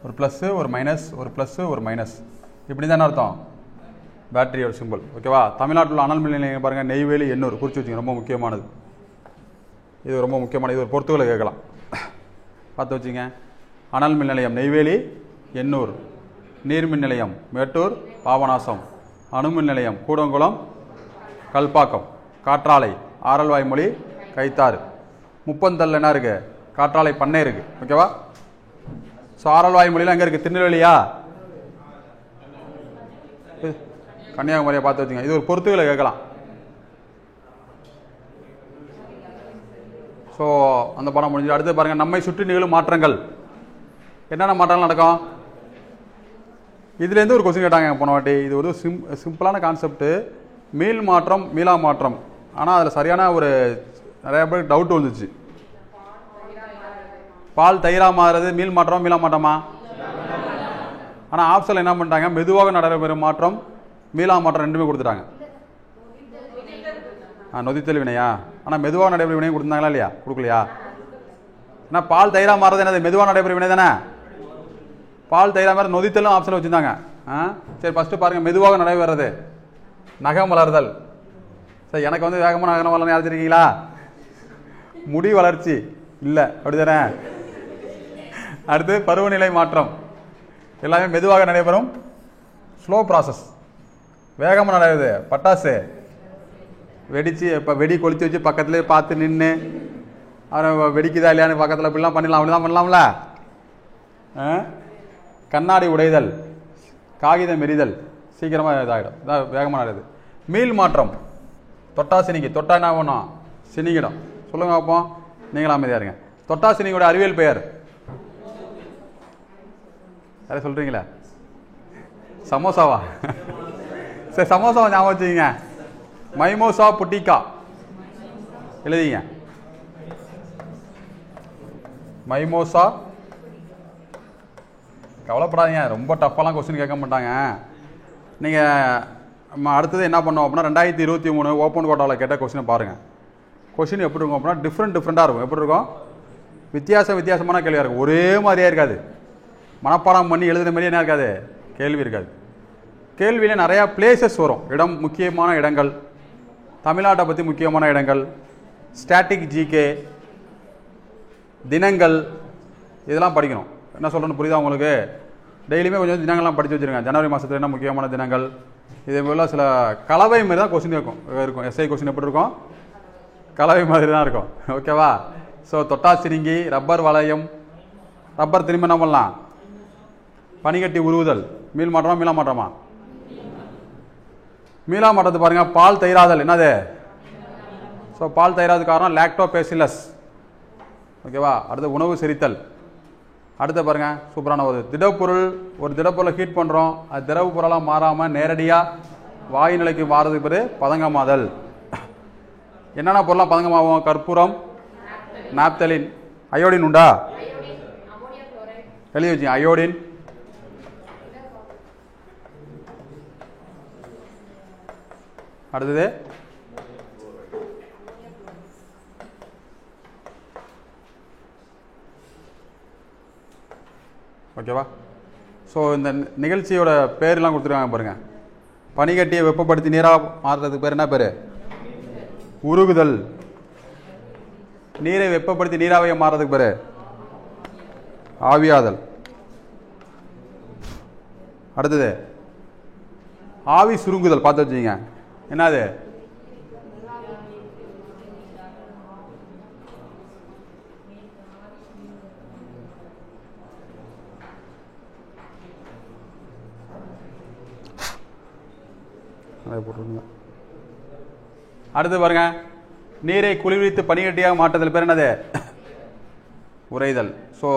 ஒரு ப்ளஸ்ஸு ஒரு மைனஸ், ஒரு ப்ளஸ்ஸு ஒரு மைனஸ், இப்படி தானே அர்த்தம் பேட்டரியோட சிம்பிள். ஓகேவா. தமிழ்நாட்டில் அனல் மின் நிலையம் பாருங்கள், நெய்வேலி எண்ணூர் குறித்து வச்சுங்க, ரொம்ப முக்கியமானது. இது ரொம்ப முக்கியமானது, இது ஒரு பொறுத்துகளை கேட்கலாம், பார்த்து வச்சுங்க. அனல் மின் நிலையம் நெய்வேலி எண்ணூர், நீர்மின் நிலையம் மேட்டூர் பாபநாசம், அணுமின் நிலையம் கூடங்குளம் கல்பாக்கம், காற்றாலை ஆரல்வாய்மொழி கைத்தாறு, முப்பந்தல் என்ன இருக்குது, காற்றாலை பண்ணை இருக்குது. ஓகேவா. ஸோ ஆரல்வாய்மொழியில் எங்கே இருக்குது, திருநெல்வேலியா, கன்னியாகுமரியை பார்த்து வச்சுங்க. இது ஒரு பொறுத்துகளை கேட்கலாம். ஸோ அந்த படம் முடிஞ்சு அடுத்து பாருங்கள், நம்மை சுற்றி நிகழும் மாற்றங்கள். என்னென்ன மாற்றங்கள் நடக்கும், இதுலேருந்து ஒரு கொஸ்டின் கேட்டாங்க போன வாட்டி. இது ஒரு சிம்பிளான கான்செப்ட்டு, மீள் மாற்றம் மீளா மாற்றம். ஆனால் அதில் சரியான ஒரு நிறைய பேருக்கு டவுட் வந்துச்சு. பால் தயிராக மாறுறது மீள் மாற்றம் மீளா மாற்றமா? ஆனால் ஆப்ஷனில் என்ன பண்ணிட்டாங்க, மெதுவாக நடைபெறும் மாற்றம் மீளா மாற்றம் ரெண்டுமே கொடுத்துட்டாங்க. நொதித்தல் வினையா? ஆனால் மெதுவாக நடைபெறும் வினையும் கொடுத்தாங்களா இல்லையா, கொடுக்கலையா? ஏன்னா பால் தயிராக மாறுறது என்னது, மெதுவாக நடைபெறும் வினை தானே. பால் தயிராக மாற நொதித்தலும் ஆப்ஷனில் வச்சுருந்தாங்க. சரி, ஃபஸ்ட்டு பாருங்கள், மெதுவாக நடைபெறது நகம் வளர்தல். சரி, எனக்கு வேகமாக நகம் வளர்ந்து யாரிச்சிருக்கீங்களா? முடி வளர்ச்சி இல்லை, அப்படி தானே. அடுத்து பருவநிலை மாற்றம், எல்லாமே மெதுவாக நடைபெறும், ஸ்லோ ப்ராசஸ். வேகமாக நடைபெறுது பட்டாசு வெடித்து, இப்போ வெடி கொளுத்தி வச்சு பக்கத்துலேயே பார்த்து நின்று அவரை வெடிக்குதா இல்லையான்னு பக்கத்தில் இப்படிலாம் பண்ணிடலாம், அப்படி தான் பண்ணலாம்ல. கண்ணாடி உடைதல், காகிதம் எரிதல் சீக்கிரமாக இதாகிடும், இதான் வேகமாக நடக்குது. மீள் மாற்றம், தொட்டா சினிங்கி, தொட்டா என்ன பண்ணும், சினிங்கிடும். சொல்லுங்கள் பார்ப்போம், நீங்களும் அமைதியாக இருங்க. தொட்டா சினிங்கியோட அறிவியல் பெயர் யாரை சொல்கிறீங்களா? சமோசாவா? சரி, சமோசாவை ஞாபகம் வச்சுக்கிங்க, மைமோசா புட்டிகா எழுதிங்க. மைமோசா, கவலைப்படாதீங்க, ரொம்ப டஃப்பாலாம் கொஸ்டின் கேட்க மாட்டாங்க. நீங்கள் நம்ம அடுத்தது என்ன பண்ணோம் அப்படின்னா 2023 ஓப்பன் கோட்டாவில் கேட்ட கொஸ்டினை பாருங்கள். கொஷின் எப்படி இருக்கும் அப்படின்னா டிஃப்ரெண்ட்டாக இருக்கும். எப்படி இருக்கும்? வித்தியாசமான கேள்வியாக இருக்கும். ஒரே மாதிரியாக இருக்காது. மனப்பாடம் பண்ணி எழுதுன மாதிரியே என்ன இருக்காது, கேள்வி இருக்காது. கேள்வியில் நிறையா பிளேசஸ் வரும். இடம், முக்கியமான இடங்கள், தமிழ்நாட்டை பற்றி முக்கியமான இடங்கள், ஸ்டாட்டிக் ஜிகே, தினங்கள், இதெல்லாம் படிக்கணும். என்ன சொல்கிறேன்னு புரியுதா உங்களுக்கு? டெய்லியுமே கொஞ்சம் தினங்கள்லாம் படித்து வச்சுருங்க. ஜனவரி மாதத்தில் என்ன முக்கியமான தினங்கள், இதே போல் சில கலவை மாதிரி தான் கொஸ்டின் இருக்கும். எஸ்ஐ கொஸ்டின் எப்படி இருக்கும்? கலவை மாதிரி தான் இருக்கும். ஓகேவா? ஸோ தொட்டா சிரிங்கி, ரப்பர் வளையம், ரப்பர் திரும்ப என்ன பண்ணலாம்? பனிக்கட்டி உருவுதல். மீள் மாற்றமா மீளா மாற்றமா? மீளா மாற்றத்தை பாருங்கள். பால் தயிராதல் என்னது? ஸோ பால் தயிராது காரணம் லாக்டோபேசிலஸ். ஓகேவா? அடுத்து உணவு செரித்தல். அடுத்து பாருங்க, சூப்பரான ஒரு திடப்பொருள். ஒரு திடப்பொருளை ஹீட் பண்ணுறோம், அது திரவ பொருளாக மாறாமல் நேரடியாக வாயு நிலைக்கு மாறுறதுக்கு பேர் பதங்கமாதல். என்னென்ன பொருளாக பதங்கமாகும்? கற்பூரம், நாப்தலின், அயோடின் உண்டா? எழுதி வச்சுங்க. அயோடின், அடுத்தது ஓகேவா? ஸோ இந்த நிகழ்ச்சியோட பேர்லாம் கொடுத்துருக்காங்க பாருங்கள். பனிக்கட்டியை வெப்பப்படுத்தி நீராக மாறுறதுக்கு பேர் என்ன பேர்? உருகுதல். நீரை வெப்பப்படுத்தி நீராவியை மாறுறதுக்கு பேர் ஆவியாதல். அடுத்தது ஆவி சுருங்குதல். பார்த்து வச்சுங்க. என்னது? அடுத்து பாருங்க, நீரை குளிர்வித்து பனிக்கட்டியாக மாற்றுதல் பேர் என்னது? உறைதல். ஸோ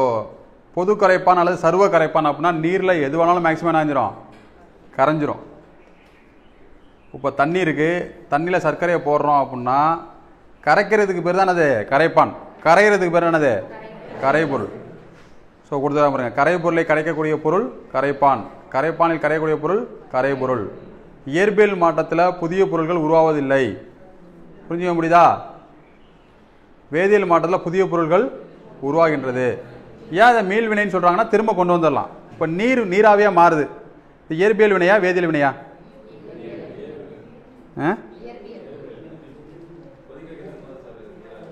பொது கரைப்பான் அல்லது சர்வ கரைப்பான் அப்படின்னா நீரில் எது வேணாலும் மேக்ஸிமம் என்ன ஆஞ்சிரும்? கரைஞ்சிரும். இப்போ தண்ணி இருக்குது, தண்ணியில் சர்க்கரையை போடுறோம் அப்படின்னா கரைக்கிறதுக்கு பேர் தான் என்னது? கரைப்பான். கரைகிறதுக்கு பேர் என்னது? கரைபொருள். ஸோ கொடுத்துதான் பாருங்க. கரைபொருளை கரைக்கக்கூடிய பொருள் கரைப்பான். கரைப்பானில் கரையக்கூடிய பொருள் கரைபொருள். இயற்பியல் மாற்றத்தில் புதிய பொருள்கள் உருவாவதில்லை. புரிஞ்சுக்க முடியுதா? வேதியியல் மாற்றத்தில் புதிய பொருள்கள் உருவாகின்றது. ஏன் அதை மீள் வினைன்னு சொல்கிறாங்கன்னா திரும்ப கொண்டு வந்துடலாம். இப்போ நீராவியாக மாறுது. இது இயற்பியல் வினையா வேதியியல் வினையா?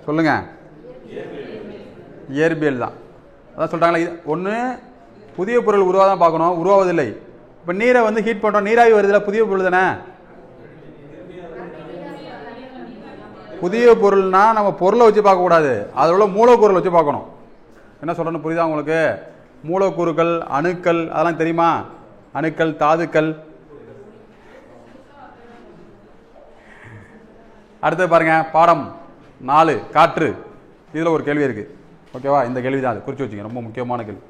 சொல்லுங்க. இயற்பியல் தான். அதான் சொல்கிறாங்களா, இது ஒன்று புதிய பொருள் உருவாதான் பார்க்கணும், உருவாவதில்லை. இப்போ நீரை வந்து ஹீட் பண்ணுறோம், நீராவி வருதுல, புதிய பொருள் தானே. புதிய பொருள்னா நம்ம பொருளை வச்சு பார்க்கக்கூடாது, அதில் உள்ள மூலக்கூறுகளை வச்சு பார்க்கணும். என்ன சொல்கிறேன்னு புரியுதா உங்களுக்கு? மூலக்கூறுகள், அணுக்கள், அதெல்லாம் தெரியுமா? அணுக்கள், தாதுக்கள். அடுத்து பாருங்க, பாடம் 4 காற்று. இதில் ஒரு கேள்வி இருக்குது. ஓகேவா? இந்த கேள்வி தான், அது குறித்து வச்சுங்க, ரொம்ப முக்கியமான கேள்வி.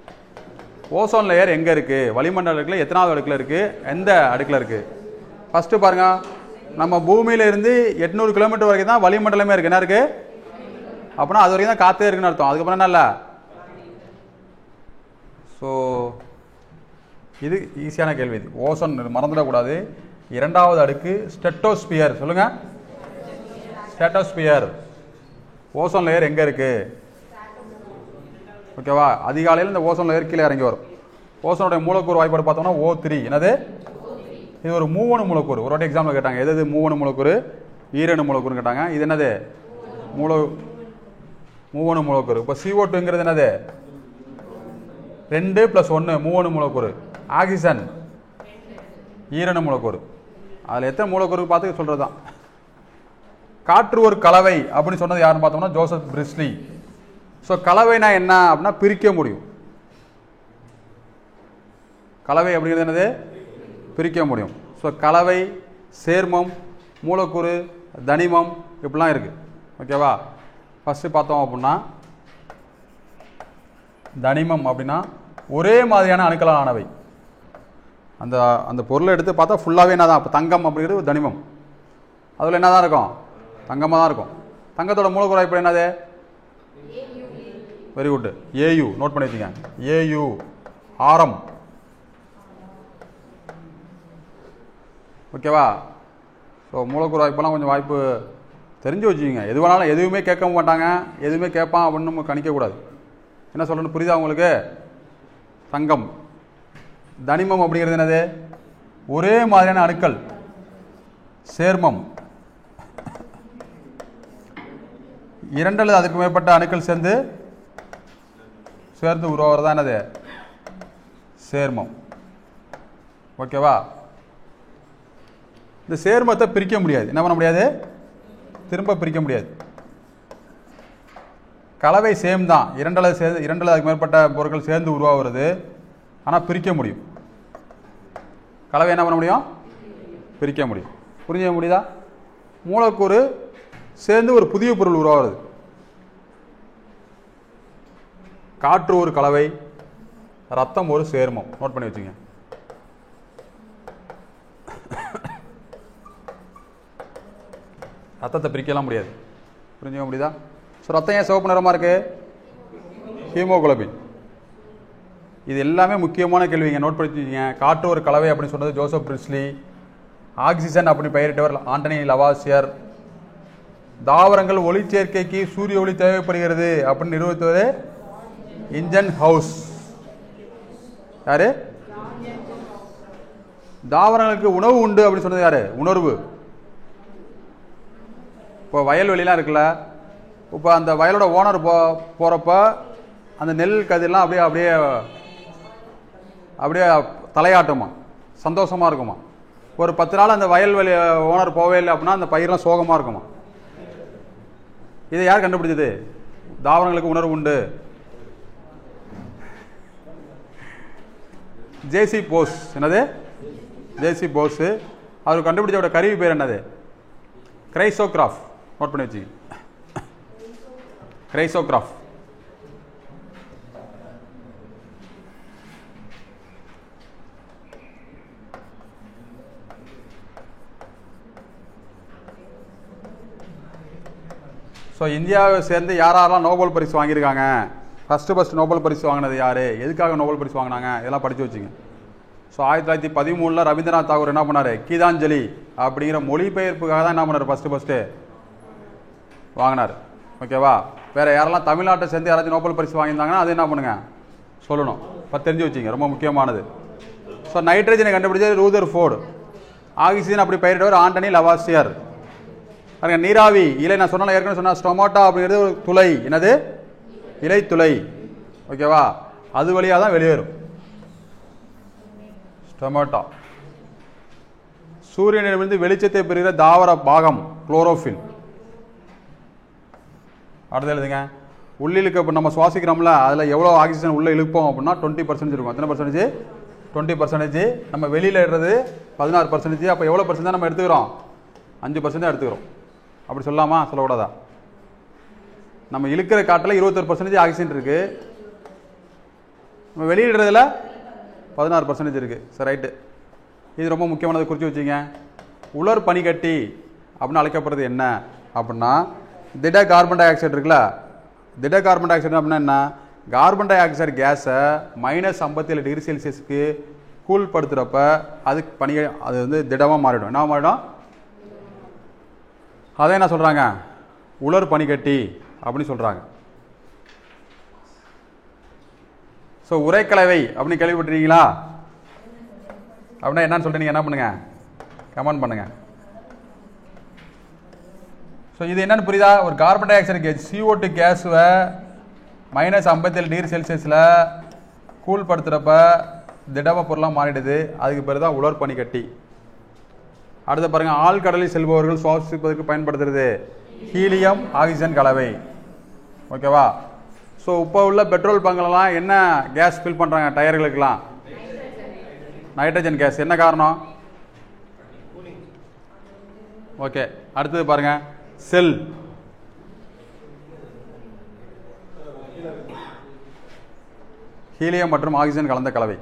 ஓசோன் லேயர் எங்கே இருக்குது? வளிமண்டல அடுக்கில் எத்தனாவது அடுக்கில் இருக்குது? எந்த அடுக்கில் இருக்குது? ஃபஸ்ட்டு பாருங்கள், நம்ம பூமியிலேருந்து 800 கிலோமீட்டர் வரைக்கும் தான் வளிமண்டலமே இருக்குது. என்ன இருக்குது அப்படின்னா அது வரைக்கும் தான் காற்றே இருக்குன்னு அர்த்தம். அதுக்கப்புறம் என்ன இல்லை. ஸோ இது ஈஸியான கேள்வி. இது ஓசோன் மறந்துடக்கூடாது. 2வது அடுக்கு ஸ்டெட்டோஸ்பியர். சொல்லுங்கள். ஸ்டேட்டோஸ்பியர். ஓசோன் லேயர் எங்கே இருக்குது? ஓகேவா? அதிகாலையில் இந்த ஓசோன் லேயர் கீழே இறங்கி வரும். ஓசோனுடைய மூலக்கூறு வாய்ப்பாடு பார்த்தோம்னா O3. என்னது? இது ஒரு மூவணு மூலக்கூறு. ஒரு வாட்டி எக்ஸாம்பிள் கேட்டாங்க, எது மூவணு மூலக்கூறு, ஈரணு மூலக்கூறுன்னு கேட்டாங்க. இது என்னது? மூவணு மூலக்கூறு. இப்போ CO2ங்கிறது என்னது? 2 + 1 மூவணு மூலக்கூறு. ஆக்சிஜன் ஈரணு மூலக்கூறு. அதில் எத்தனை மூலக்கூறு பார்த்து சொல்கிறது தான். காற்று ஒரு கலவை அப்படின்னு சொன்னது யாருன்னு பார்த்தோம்னா ஜோசப் பிரிஸ்லி. ஸோ கலவைனா என்ன அப்படின்னா பிரிக்க முடியும். கலவை அப்படிங்கிறது என்னது? பிரிக்க முடியும். ஸோ கலவை, சேர்மம், மூலக்கூறு, தனிமம் இப்படிலாம் இருக்குது. ஓகேவா? ஃபஸ்ட்டு பார்த்தோம் அப்படின்னா தனிமம் அப்படின்னா ஒரே மாதிரியான அணுக்களால் ஆனவை. அந்த அந்த பொருளை எடுத்து பார்த்தா ஃபுல்லாகவே என்ன தான். இப்போ தங்கம் அப்படிங்கிறது ஒரு தனிமம். அதில் என்ன தான் இருக்கும்? தங்கமாக தான் இருக்கும். தங்கத்தோட மூலக்கூறு வாய்ப்பு என்னது? Very good. AU நோட் பண்ணி வச்சுங்க. AU ஆரம். ஓகேவா? ஸோ மூலக்கூறு வாய்ப்பெல்லாம் கொஞ்சம் வாய்ப்பு தெரிஞ்சு வச்சுக்கோங்க. எது வேணாலும் எதுவுமே கேட்க மாட்டாங்க, எதுவுமே கேட்பான் அப்படின்னு நம்ம கணிக்கக்கூடாது. என்ன சொல்லணும் புரியுதா உங்களுக்கு? தங்கம், தனிமம் அப்படிங்கிறது என்னது? ஒரே மாதிரியான அணுக்கள். சேர்மம், இரண்டு அல்லது அதுக்கு மேற்பட்ட அணுக்கள் சேர்ந்து உருவாகிறதா என்னது? சேர்மம். ஓகேவா? இந்த சேர்மத்தை பிரிக்க முடியாது. என்ன பண்ண முடியாது? திரும்ப பிரிக்க முடியாது. கலவை சேம் தான், இரண்டு அல்லது அதுக்கு மேற்பட்ட பொருட்கள் சேர்ந்து உருவாகிறது. ஆனால் பிரிக்க முடியும். கலவை என்ன பண்ண முடியும்? பிரிக்க முடியும். புரிஞ்சுக்க முடியுதா? மூலக்கூறு சேர்ந்து ஒரு புதிய பொருள் உருவாகிறது. காற்று ஒரு கலவை, ரத்தம் ஒரு சேர்மம். நோட் பண்ணி வச்சுங்க. ரத்தத்தை பிரிக்கலாம் முடியாது. புரிஞ்சுக்க முடியுதா? ஸோ ரத்தம் ஏன் சிவப்பு நிறமாக இருக்கு? ஹீமோகுளோபின். இது எல்லாமே முக்கியமான கேள்விங்க, நோட் பண்ணி வச்சுக்கோங்க. காற்று ஒரு கலவை அப்படின்னு சொன்னது ஜோசப் பிரிஸ்லி. ஆக்சிஜன் அப்படி பெயரிட்டவர் ஆண்டனி லவாசியர். தாவரங்கள் ஒளி சேர்க்கைக்கு சூரிய ஒளி தேவைப்படுகிறது அப்படின்னு நிரூபித்தது இன்ஜன் ஹவுஸ். யாரு? தாவரங்களுக்கு உணவு உண்டு அப்படின்னு சொன்னது யாரு? உணர்வு. இப்போ வயல்வெளிலாம் இருக்குல்ல, இப்போ அந்த வயலோட ஓனர் போகிறப்ப அந்த நெல் கதிரெலாம் அப்படியே அப்படியே அப்படியே தலையாட்டுமா, சந்தோஷமாக இருக்குமா. ஒரு 10 நாள் அந்த வயல்வெளி ஓனர் போவே இல்லை அப்படின்னா அந்த பயிரெலாம் சோகமாக இருக்குமா. இதை யார் கண்டுபிடிச்சது? தாவரங்களுக்கு உணர்வு உண்டு. ஜேசி போஸ். என்னது? ஜேசி போஸ். அவர் கண்டுபிடிச்சோட கருவி பேர் என்னது? கிரைசோகிராஃப். நோட் பண்ணி வச்சுங்க. கிரைசோகிராஃப். ஸோ இந்தியாவை சேர்ந்து யாரெல்லாம் நோபல் பரிசு வாங்கியிருக்காங்க? ஃபஸ்ட்டு நோபல் பரிசு வாங்கினது யார்? எதுக்காக நோபல் பரிசு வாங்கினாங்க? இதெல்லாம் படித்து வச்சுங்க. ஸோ 1913 ரவீந்திரநாத் தாகூர் என்ன பண்ணார்? கீதாஞ்சலி அப்படிங்கிற மொழிபெயர்ப்புக்காக தான் என்ன பண்ணார்? ஃபஸ்ட்டு வாங்கினார். ஓகேவா? வேறு யாரெல்லாம் தமிழ்நாட்டை சேர்ந்து யாராச்சும் நோபல் பரிசு வாங்கியிருந்தாங்கன்னா அது என்ன பண்ணுங்க சொல்லணும். இப்போ தெரிஞ்சு வச்சுங்க, ரொம்ப முக்கியமானது. ஸோ நைட்ரஜனை கண்டுபிடிச்சது ரூதர் ஃபோர்டு. ஆக்சிஜன் அப்படி பெயரிட்டவர் ஆண்டனி லவாசியர். பாருங்க, நீராவி இலை. நான் சொன்ன ஏற்கனவே சொன்ன ஸ்டொமாட்டா அப்படிங்கிறது ஒரு துளை. என்னது? இலை துளை. ஓகேவா? அது வழியாக தான் வெளியேறும் ஸ்டொமாட்டா. சூரியனிலிருந்து வெளிச்சத்தை பெறுகிற தாவர பாகம் குளோரோஃபில். அடுத்து எழுதுங்க. உள்ளிழுக்க இப்போ நம்ம சுவாசிக்கிறோம்ல, அதில் எவ்வளோ ஆக்சிஜன் உள்ளே இழுப்போம் அப்படின்னா 20% இருக்கும். எத்தனை பர்சன்டேஜ்? 20%. நம்ம வெளியில் இடுறது 16%. அப்போ எவ்வளோ பர்சன்ட் தான் நம்ம எடுத்துக்கிறோம்? 5% தான் எடுத்துக்கிறோம். அப்படி சொல்லலாமா? சொல்லக்கூடாதா? நம்ம இழுக்கிற காற்றில் 21% ஆக்சிஜன் இருக்குது, நம்ம வெளியிடுறதுல 16% இருக்குது. சரி, ரைட்டு. இது ரொம்ப முக்கியமானது, குறித்து வச்சுங்க. உலர் பனிக்கட்டி அப்படின்னு அழைக்கப்படுறது என்ன அப்படின்னா, திட கார்பன் டை ஆக்சைடு இருக்குல்ல, திட கார்பன் டை ஆக்சைடு அப்படின்னா என்ன? கார்பன் டை ஆக்சைடு கேஸை -57 டிகிரி செல்சியஸுக்கு கூல் படுத்துகிறப்ப அது வந்து திடமாக மாறிடும். என்ன மாறிடும்? அதை என்ன சொல்கிறாங்க? உலர் பனிக்கட்டி அப்படின்னு சொல்கிறாங்க. ஸோ உரைக்கலவை அப்படின்னு கேள்விப்பட்டிருக்கீங்களா? அப்படின்னா என்னன்னு சொல்லிட்டு நீங்கள் என்ன பண்ணுங்க, கமெண்ட் பண்ணுங்க. ஸோ இது என்னன்னு புரியுதா? ஒரு carbon dioxide gas CO2 கேஸுவை -57 டிகிரி செல்சியஸில் கூல் படுத்துகிறப்ப திடவ பொருளாக மாறிடுது. அதுக்கு பேர் தான் உலர் பனிக்கட்டி. அடுத்த பாருங்க, ஆழ்கடலில் செல்பவர்கள் சுவாசிப்பதற்கு பயன்படுத்துறது ஹீலியம் ஆக்சிஜன் கலவை. ஓகேவா? ஸோ இப்போ உள்ள பெட்ரோல் பங்க்லாம் என்ன கேஸ் ஃபில் பண்ணுறாங்க டயர்களுக்கெல்லாம்? Nitrogen gas. என்ன காரணம்? ஓகே. அடுத்தது பாருங்க, செல். ஹீலியம் மற்றும் ஆக்சிஜன் கலந்த கலவை.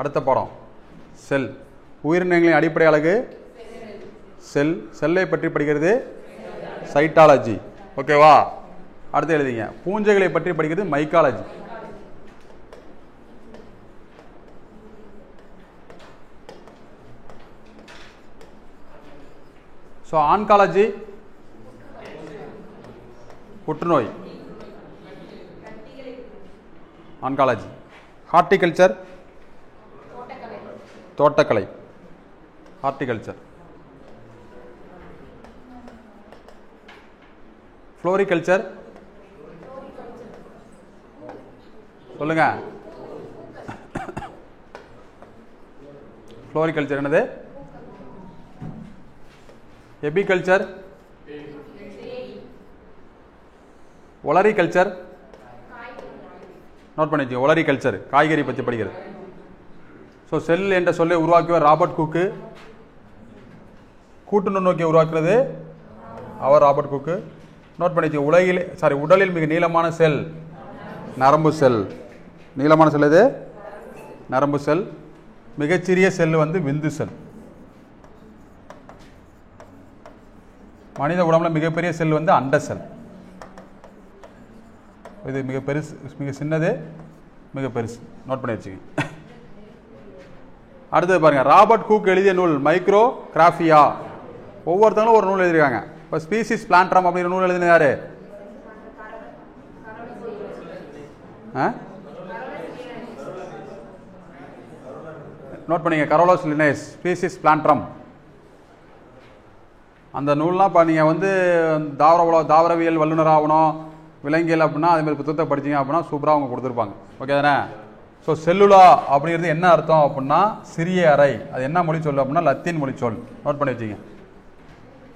அடுத்த பாடம் செல். உயிரினங்களின் அடிப்படை அலகு செல். செல்லை பற்றி படிக்கிறது சைட்டாலஜி. ஓகேவா? அடுத்து எழுதிங்க. பூஞ்சைகளை பற்றி படிக்கிறது மைக்காலஜி. ஸோ ஆன்காலஜி புற்றுநோய், ஆன்காலஜி. ஹார்டிகல்ச்சர் தோட்டக்கலை, ஹார்டிகல்ச்சர். ஃப்ளோரிகல்ச்சர் சொல்லுங்க. ஃப்ளோரிகல்ச்சர் என்னது? எபிகல்ச்சர், ஒலரிகல்ச்சர். நோட் பண்ணி வச்சுக்கோங்க. ஒலரிகல்ச்சர் காய்கறி பற்றி படிக்கிறது. ஸோ செல் என்ற சொல்லை உருவாக்கியவர் ராபர்ட் குக்கு. கூட்டு நுண்ணோக்கியை உருவாக்குறது அவர் ராபர்ட் குக்கு. நோட் பண்ணி வச்சுக்கோங்க. உடலில் மிக நீளமான செல் நரம்பு செல். நீளமான செல் எது? நரம்பு செல். மிகச்சிறிய செல் வந்து விந்து செல். மனித உடம்புல மிகப்பெரிய செல் வந்து அண்ட செல். இது மிக பெருசு, மிக சின்னது, மிக பெருசு. நோட் பண்ணி வச்சுக்கோங்க. அடுத்தது பாருங்க, ராபர்ட் குக் எழுதிய நூல் மைக்ரோகிராஃபியா. ஒவ்வொருத்தங்களும் ஒரு நூல் எழுதியிருக்காங்க. இப்போ ஸ்பீசிஸ் பிளான்ட்ரம் அப்படிங்கிற நூல் எழுதின யாரு? நோட் பண்ணிங்க. Carolus Linnaeus, Species Plantarum. அந்த நூல்லாம் இப்போ நீங்கள் வந்து தாவரவியல் வல்லுநர் ஆகணும், விலங்கியல் அப்படின்னா அதே மாதிரி புத்தகத்தை படிச்சிங்க அப்படின்னா சூப்பராக அவங்க கொடுத்துருப்பாங்க. ஓகே தானே? ஸோ செல்லுலா அப்படிங்கிறது என்ன அர்த்தம் அப்படின்னா சிறிய அறை. அது என்ன மொழி சொல் அப்படின்னா லத்தீன் மொழி சொல். நோட் பண்ணி வச்சிங்க.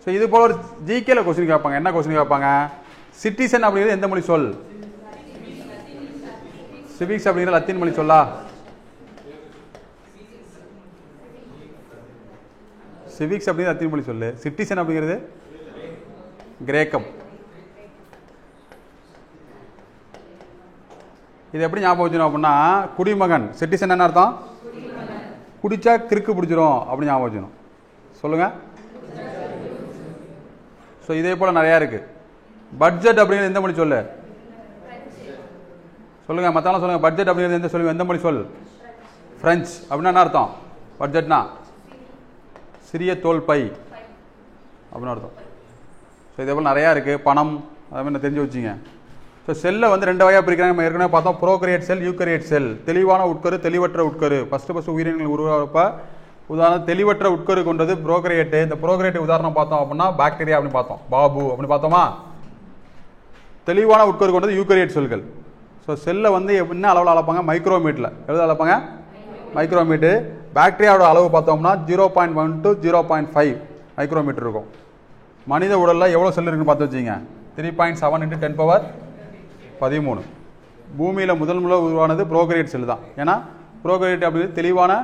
ஸோ இது போல் ஒரு ஜிகேல கொஸ்டின் கேட்பாங்க. என்ன கொஸ்டின் கேட்பாங்க? சிட்டிசன் அப்படிங்கிறது எந்த மொழி சொல்? சிவிக்ஸ் அப்படிங்கிற லத்தீன் மொழி சொல்லா? சிவிக்ஸ் அப்படிங்கிறது லத்தீன் மொழி சொல்லு. சிட்டிசன் அப்படிங்கிறது கிரேக்கம். இது எப்படி ஞாபகம் வச்சுக்கணும் அப்படின்னா குடிமகன். சிட்டிசன் என்ன அர்த்தம்? குடிச்சா கிறுக்கு பிடிச்சிரும் அப்படின்னு ஞாபகம் வச்சுக்கணும். சொல்லுங்க. ஸோ இதே போல் நிறையா இருக்கு. பட்ஜெட் அப்படிங்கிறது எந்த மொழி சொல்லு? சொல்லுங்க. மற்றவங்க சொல்லுங்க. பட்ஜெட் அப்படிங்கிறது எந்த சொல்லுங்க, எந்த மொழி சொல்? பிரெஞ்சு. அப்படின்னா என்ன அர்த்தம்? பட்ஜெட்னா சிறிய தோல் பை அப்படின்னு அர்த்தம். ஸோ இதே போல் நிறையா இருக்குது. பணம் அதை மாதிரி தெரிஞ்சு வச்சுங்க. ஸோ செல்லை வந்து ரெண்டு வகையாக பிரிக்கிறாங்க. நம்ம ஏற்கனவே பார்த்தோம். ப்ரோகரியேட் செல், யூகரியேட் செல். தெளிவான உட்கரு, தெளிவற்ற உட்கரு. ஃபஸ்ட்டு உயிரினங்கள் உருவாக்கப்ப உதாரணம் தெளிவற்ற உட்கரு கொண்டது ப்ரோகரியேட்டு. இந்த ப்ரோகரியேட் உதாரணம் பார்த்தோம் அப்படின்னா பாக்டீரியா அப்படின்னு பார்த்தோம், பாபு அப்படின்னு பார்த்தோமா. தெளிவான உட்கரு கொண்டது யூகரியேட் செல்கள். ஸோ செல்லை வந்து என்ன அளவில் அளப்பாங்க? மைக்ரோமீட்டரில். எவ்வளோ அளப்பாங்க? மைக்ரோமீட்டர். பாக்டீரியாவோட அளவு பார்த்தோம்னா 0.1 to 0.5 மைக்ரோமீட்டர் இருக்கும். மனித உடலில் எவ்வளோ செல் இருக்குன்னு பார்த்து வச்சிங்க. 3.7 × 10⁻13. பூமியில் முதல் உருவானது ப்ரோகரியேட் செல் தான். ஏன்னா ப்ரோகரியேட் அப்படிங்கிறது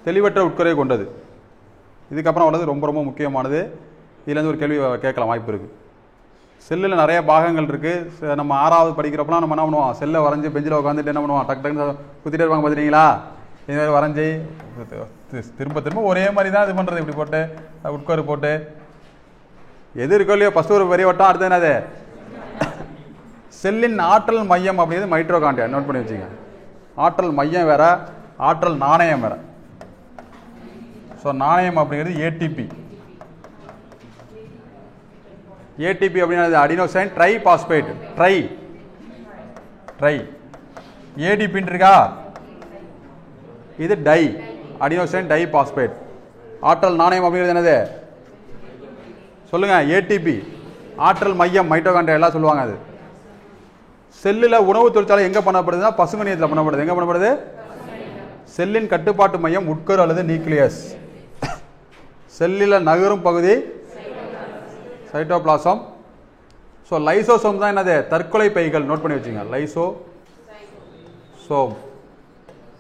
தெளிவற்ற உட்கரை கொண்டது. இதுக்கப்புறம் உள்ளது ரொம்ப ரொம்ப முக்கியமானது. இதுலேருந்து ஒரு கேள்வி கேட்கலாம் வாய்ப்பு இருக்குது. செல்லில் நிறைய பாகங்கள் இருக்குது. நம்ம 6வது படிக்கிறப்பலாம் நம்ம என்ன பண்ணுவோம்? செல்லை வரைஞ்சி பெஞ்சில் உட்காந்துட்டு என்ன பண்ணுவோம்? டக்கு டக்குன்னு குத்திட்டே இருப்பாங்க பார்த்துட்டீங்களா? இதுமாதிரி வரைஞ்சி திரும்ப திரும்ப ஒரே மாதிரி தான் இது பண்ணுறது. இப்படி போட்டு உட்கரு போட்டு எது இருக்கோ இல்லையோ ஃபஸ்ட்டு ஒரு பெரிய வட்டம். அடுத்து என்னது? செல்லின் ஆற்றல் மையம் அப்படிங்கிறது மைட்டோகாண்ட்ரியா. நோட் பண்ணி வச்சுங்க. ஆற்றல் மையம் வேற, ஆற்றல் நாணயம் வேற. ஸோ நாணயம் அப்படிங்கிறது ஏடிபி. ஏடிபி அப்படிங்கிறது அடினோசைன் ட்ரை பாஸ்பேட். ட்ரை ஏடிபின்னு இருக்கா? இது டை, அடினோசைன் டை பாஸ்பேட். ஆற்றல் நாணயம் அப்படிங்கிறது என்னது? சொல்லுங்க. ஏடிபி. ஆற்றல் மையம் மைட்டோகாண்ட்ரியா எல்லாம் சொல்லுவாங்க. அது செல்லில் உணவு தொழிற்சாலை எங்கே பண்ணப்படுதுன்னா பசுங்கணியத்தில் பண்ணப்படுது. எங்கே பண்ணப்படுது? செல்லின் கட்டுப்பாட்டு மையம் உட்கரு அல்லது நியூக்ளியஸ். செல்லில் நகரும் பகுதி சைட்டோபிளாசம். ஸோ லைசோசோம் தான் என்னது? தற்கொலை பைகள். நோட் பண்ணி வச்சுங்க. லைசோசோம்.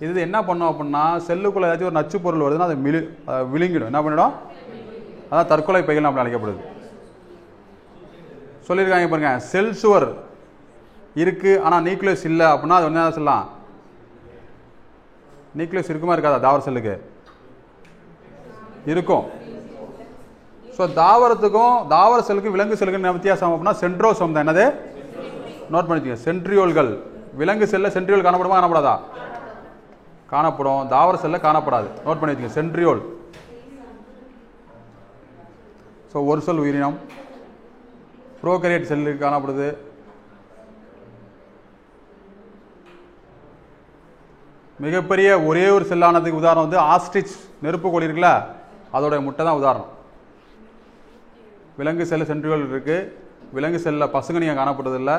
இது என்ன பண்ணும் அப்படின்னா செல்லுக்குள்ள ஏதாச்சும் ஒரு நச்சு பொருள் வருதுன்னா அதை விழுங்கிடும். என்ன பண்ணிடும்? அதான் தற்கொலை பைகள் அப்படி அழைக்கப்படுது. சொல்லியிருக்காங்க பாருங்க. செல் சுவர் இருக்கு ஆனால் நியூக்ளியஸ் இல்லை அப்படின்னா அது என்ன சொல்லலாம்? நியூக்ளியஸ் இருக்குமா இருக்காதா? தாவர செல்லுக்கு இருக்கும். ஸோ தாவர செல்லுக்கும் விலங்கு செல்லுக்கு வித்தியாசம் அப்படின்னா சென்ட்ரோசோம் தான். என்னது? நோட் பண்ணிக்கோங்க. சென்ட்ரியோல்கள். விலங்கு செல்ல சென்ட்ரியோல் காணப்படுமா காணப்படாதா? காணப்படும். தாவர செல்ல காணப்படாது. நோட் பண்ணி வச்சுக்கோங்க. சென்ட்ரியோல். ஸோ ஸோ ஒரு செல் உயிரினம். ப்ரோகரியேட் செல்லு காணப்படுது. மிகப்பெரிய ஒரே ஒரு செல்லானதுக்கு உதாரணம் வந்து ஆஸ்ட்ரிச் நெருப்பு கோழி இருக்குல்ல, அதோடைய முட்டை தான் உதாரணம். விலங்கு செல் சென்றுகள் இருக்கு. விலங்கு செல்லில் பசுங்கனியா காணப்படுறதில்லை.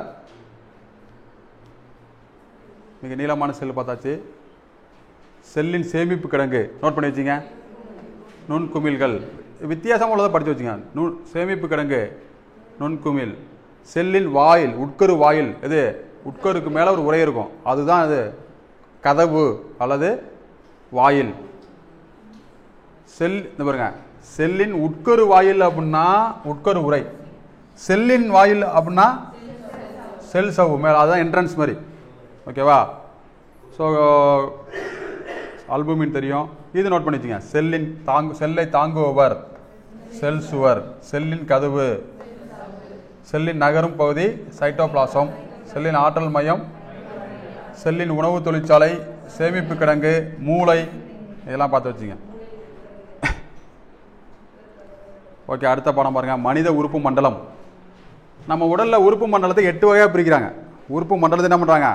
மிக நீளமான செல் பார்த்தாச்சு. செல்லின் சேமிப்பு கிடங்கு நோட் பண்ணி வச்சிங்க. நுண்குமிழ்கள் வித்தியாசமாக உள்ளதை படித்து வச்சுங்க. சேமிப்பு கிடங்கு, நுண்குமிழ். செல்லின் வாயில், உட்கரு வாயில், இது உட்கருக்கு மேலே ஒரு உரை இருக்கும், அதுதான் இது கதவு அல்லது வாயில். செல் இந்த பாருங்க, செல்லின் உட்கரு வாயில் அப்படின்னா உட்கரு உரை, செல்லின் வாயில் அப்படின்னா செல் சவ்வு மேலே, அதுதான் என்ட்ரன்ஸ் மாதிரி. ஓகேவா? ஸோ அல்புமின் தெரியும், இது நோட் பண்ணி வச்சுங்க. செல்லை தாங்குபவர் செல் சுவர், செல்லின் கதவு, செல்லின் நகரும் பகுதி சைட்டோபிளாசம், செல்லின் ஆற்றல் மையம், செல்லின் உணவு தொழிற்சாலை, சேமிப்பு கிடங்கு, மூளை, இதெல்லாம் பார்த்து வச்சுங்க. ஓகே, அடுத்த பாடம் பாருங்க. மனித உறுப்பு மண்டலம். நம்ம உடலில் உறுப்பு மண்டலத்தை 8 வகையாக பிரிக்கிறாங்க. உறுப்பு மண்டலத்தை என்ன பண்ணுறாங்க?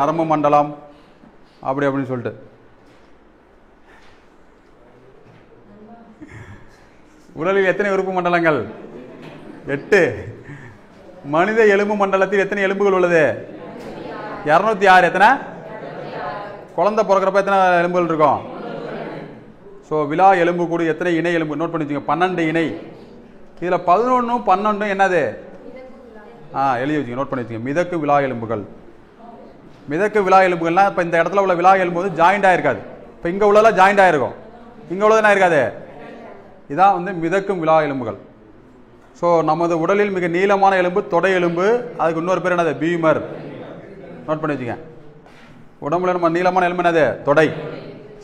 நரம்பு மண்டலம் அப்படின்னு சொல்லிட்டு. உடலில் எத்தனை உறுப்பு மண்டலங்கள்? 8. மனித எலும்பு மண்டலத்தில் எத்தனை எலும்புகள் உள்ளது? 206. எத்தனை? குழந்தை பிறக்கிறப்ப எத்தனை எலும்புகள் இருக்கும்? ஸோ விலா எலும்பு கூடு எத்தனை இணை எலும்பு நோட் பண்ணி வச்சுங்க. 12 இணை. இதில் 11 12 என்னது? எழுதி வச்சுங்க, நோட் பண்ணி வச்சுங்க. மிதக்கு விலா எலும்புகள். மிதக்கு விலா எலும்புகள்லாம் இப்போ இந்த இடத்துல உள்ள விலா எலும்பு வந்து ஜாயிண்ட் ஆகிருக்காது. இப்போ இங்கே உள்ளதெல்லாம் ஜாயிண்ட் ஆகிருக்கும், இங்கே உள்ளது என்ன இருக்காது? இதான் வந்து மிதக்கும் விலா எலும்புகள். ஸோ நமது உடலில் மிக நீளமான எலும்பு தொடை எலும்பு, அதுக்கு இன்னொரு பேர் என்னது? பீமர். நோட் பண்ணி வச்சுங்க. உடம்புல நம்ம நீளமான எலும்பு என்னது? தொடை.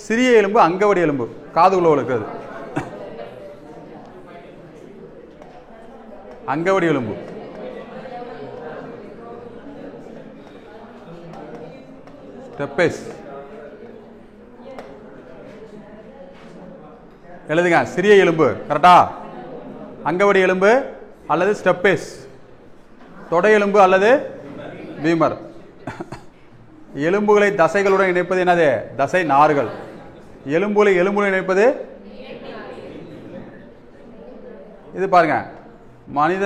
சிறிய எலும்பு அங்கவடி எலும்பு, காதுகுள்ள இருக்கிறது அங்கவடி எலும்பு. ஸ்டெப்பேஸ் எழுதுங்க. சிறிய எலும்பு கரெக்டா? அங்கவடி எலும்பு அல்லது ஸ்டெப்பேஸ். தொடை எலும்பு அல்லது பீமர். எலும்புகளை தசைகளுடன் இணைப்பது என்னது? தசை நார்கள். எலும்புகளை இணைப்பது இது பாருங்க. மனித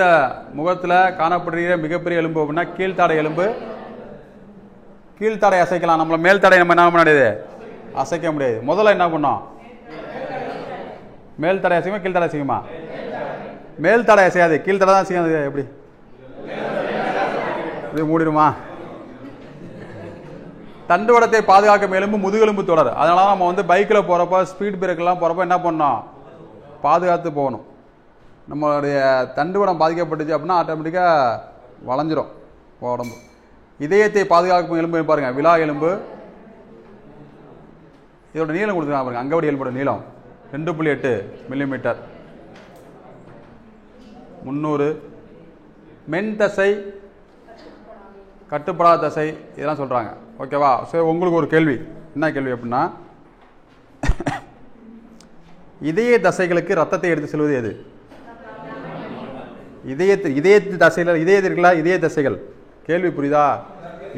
முகத்தில் காணப்படுகிற மிகப்பெரிய எலும்பு அப்படின்னா கீழ்த்தாடை எலும்பு. கீழ்த்தாடை அசைக்கலாம், நம்மள மேல் தடை நம்ம என்ன பண்ண முடியாது? அசைக்க முடியாது. முதல்ல என்ன பண்ணோம்? மேல் தடை அசைக்குமா கீழ்த்தடை அசைக்குமா? மேல் தடை அசையாது, கீழ்த்தடை தான் அசையாது. எப்படி இது மூடிடுமா? தண்டுவடத்தை பாதுகாக்கும் எலும்பு முதுகெலும்பு தொடர். அதனால நம்ம வந்து பைக்கில் போகிறப்ப, ஸ்பீட் பிரேக்கெல்லாம் போகிறப்ப என்ன பண்ணோம்? பாதுகாத்து போகணும். நம்மளுடைய தண்டுவடம் பாதிக்கப்பட்டுச்சு அப்படின்னா ஆட்டோமேட்டிக்காக வளைஞ்சிரும் உடம்பு. இதயத்தை பாதுகாக்கும் எலும்பு பாருங்க, விலா எலும்பு. இதோட நீளம் கொடுத்துருக்காங்க பாருங்க. அங்கவடி எலும்போட நீளம் 2.8 மில்லிமீட்டர், 300. மென் தசை, கட்டுப்படாத தசை, இதெல்லாம் சொல்கிறாங்க. ஓகேவா? சரி, உங்களுக்கு ஒரு கேள்வி. என்ன கேள்வி அப்படின்னா, இதய தசைகளுக்கு ரத்தத்தை எடுத்து செல்வது எது? இதயத்து தசைகள், இதயத்தில் இருக்குல்ல, இதய தசைகள். கேள்வி புரியுதா?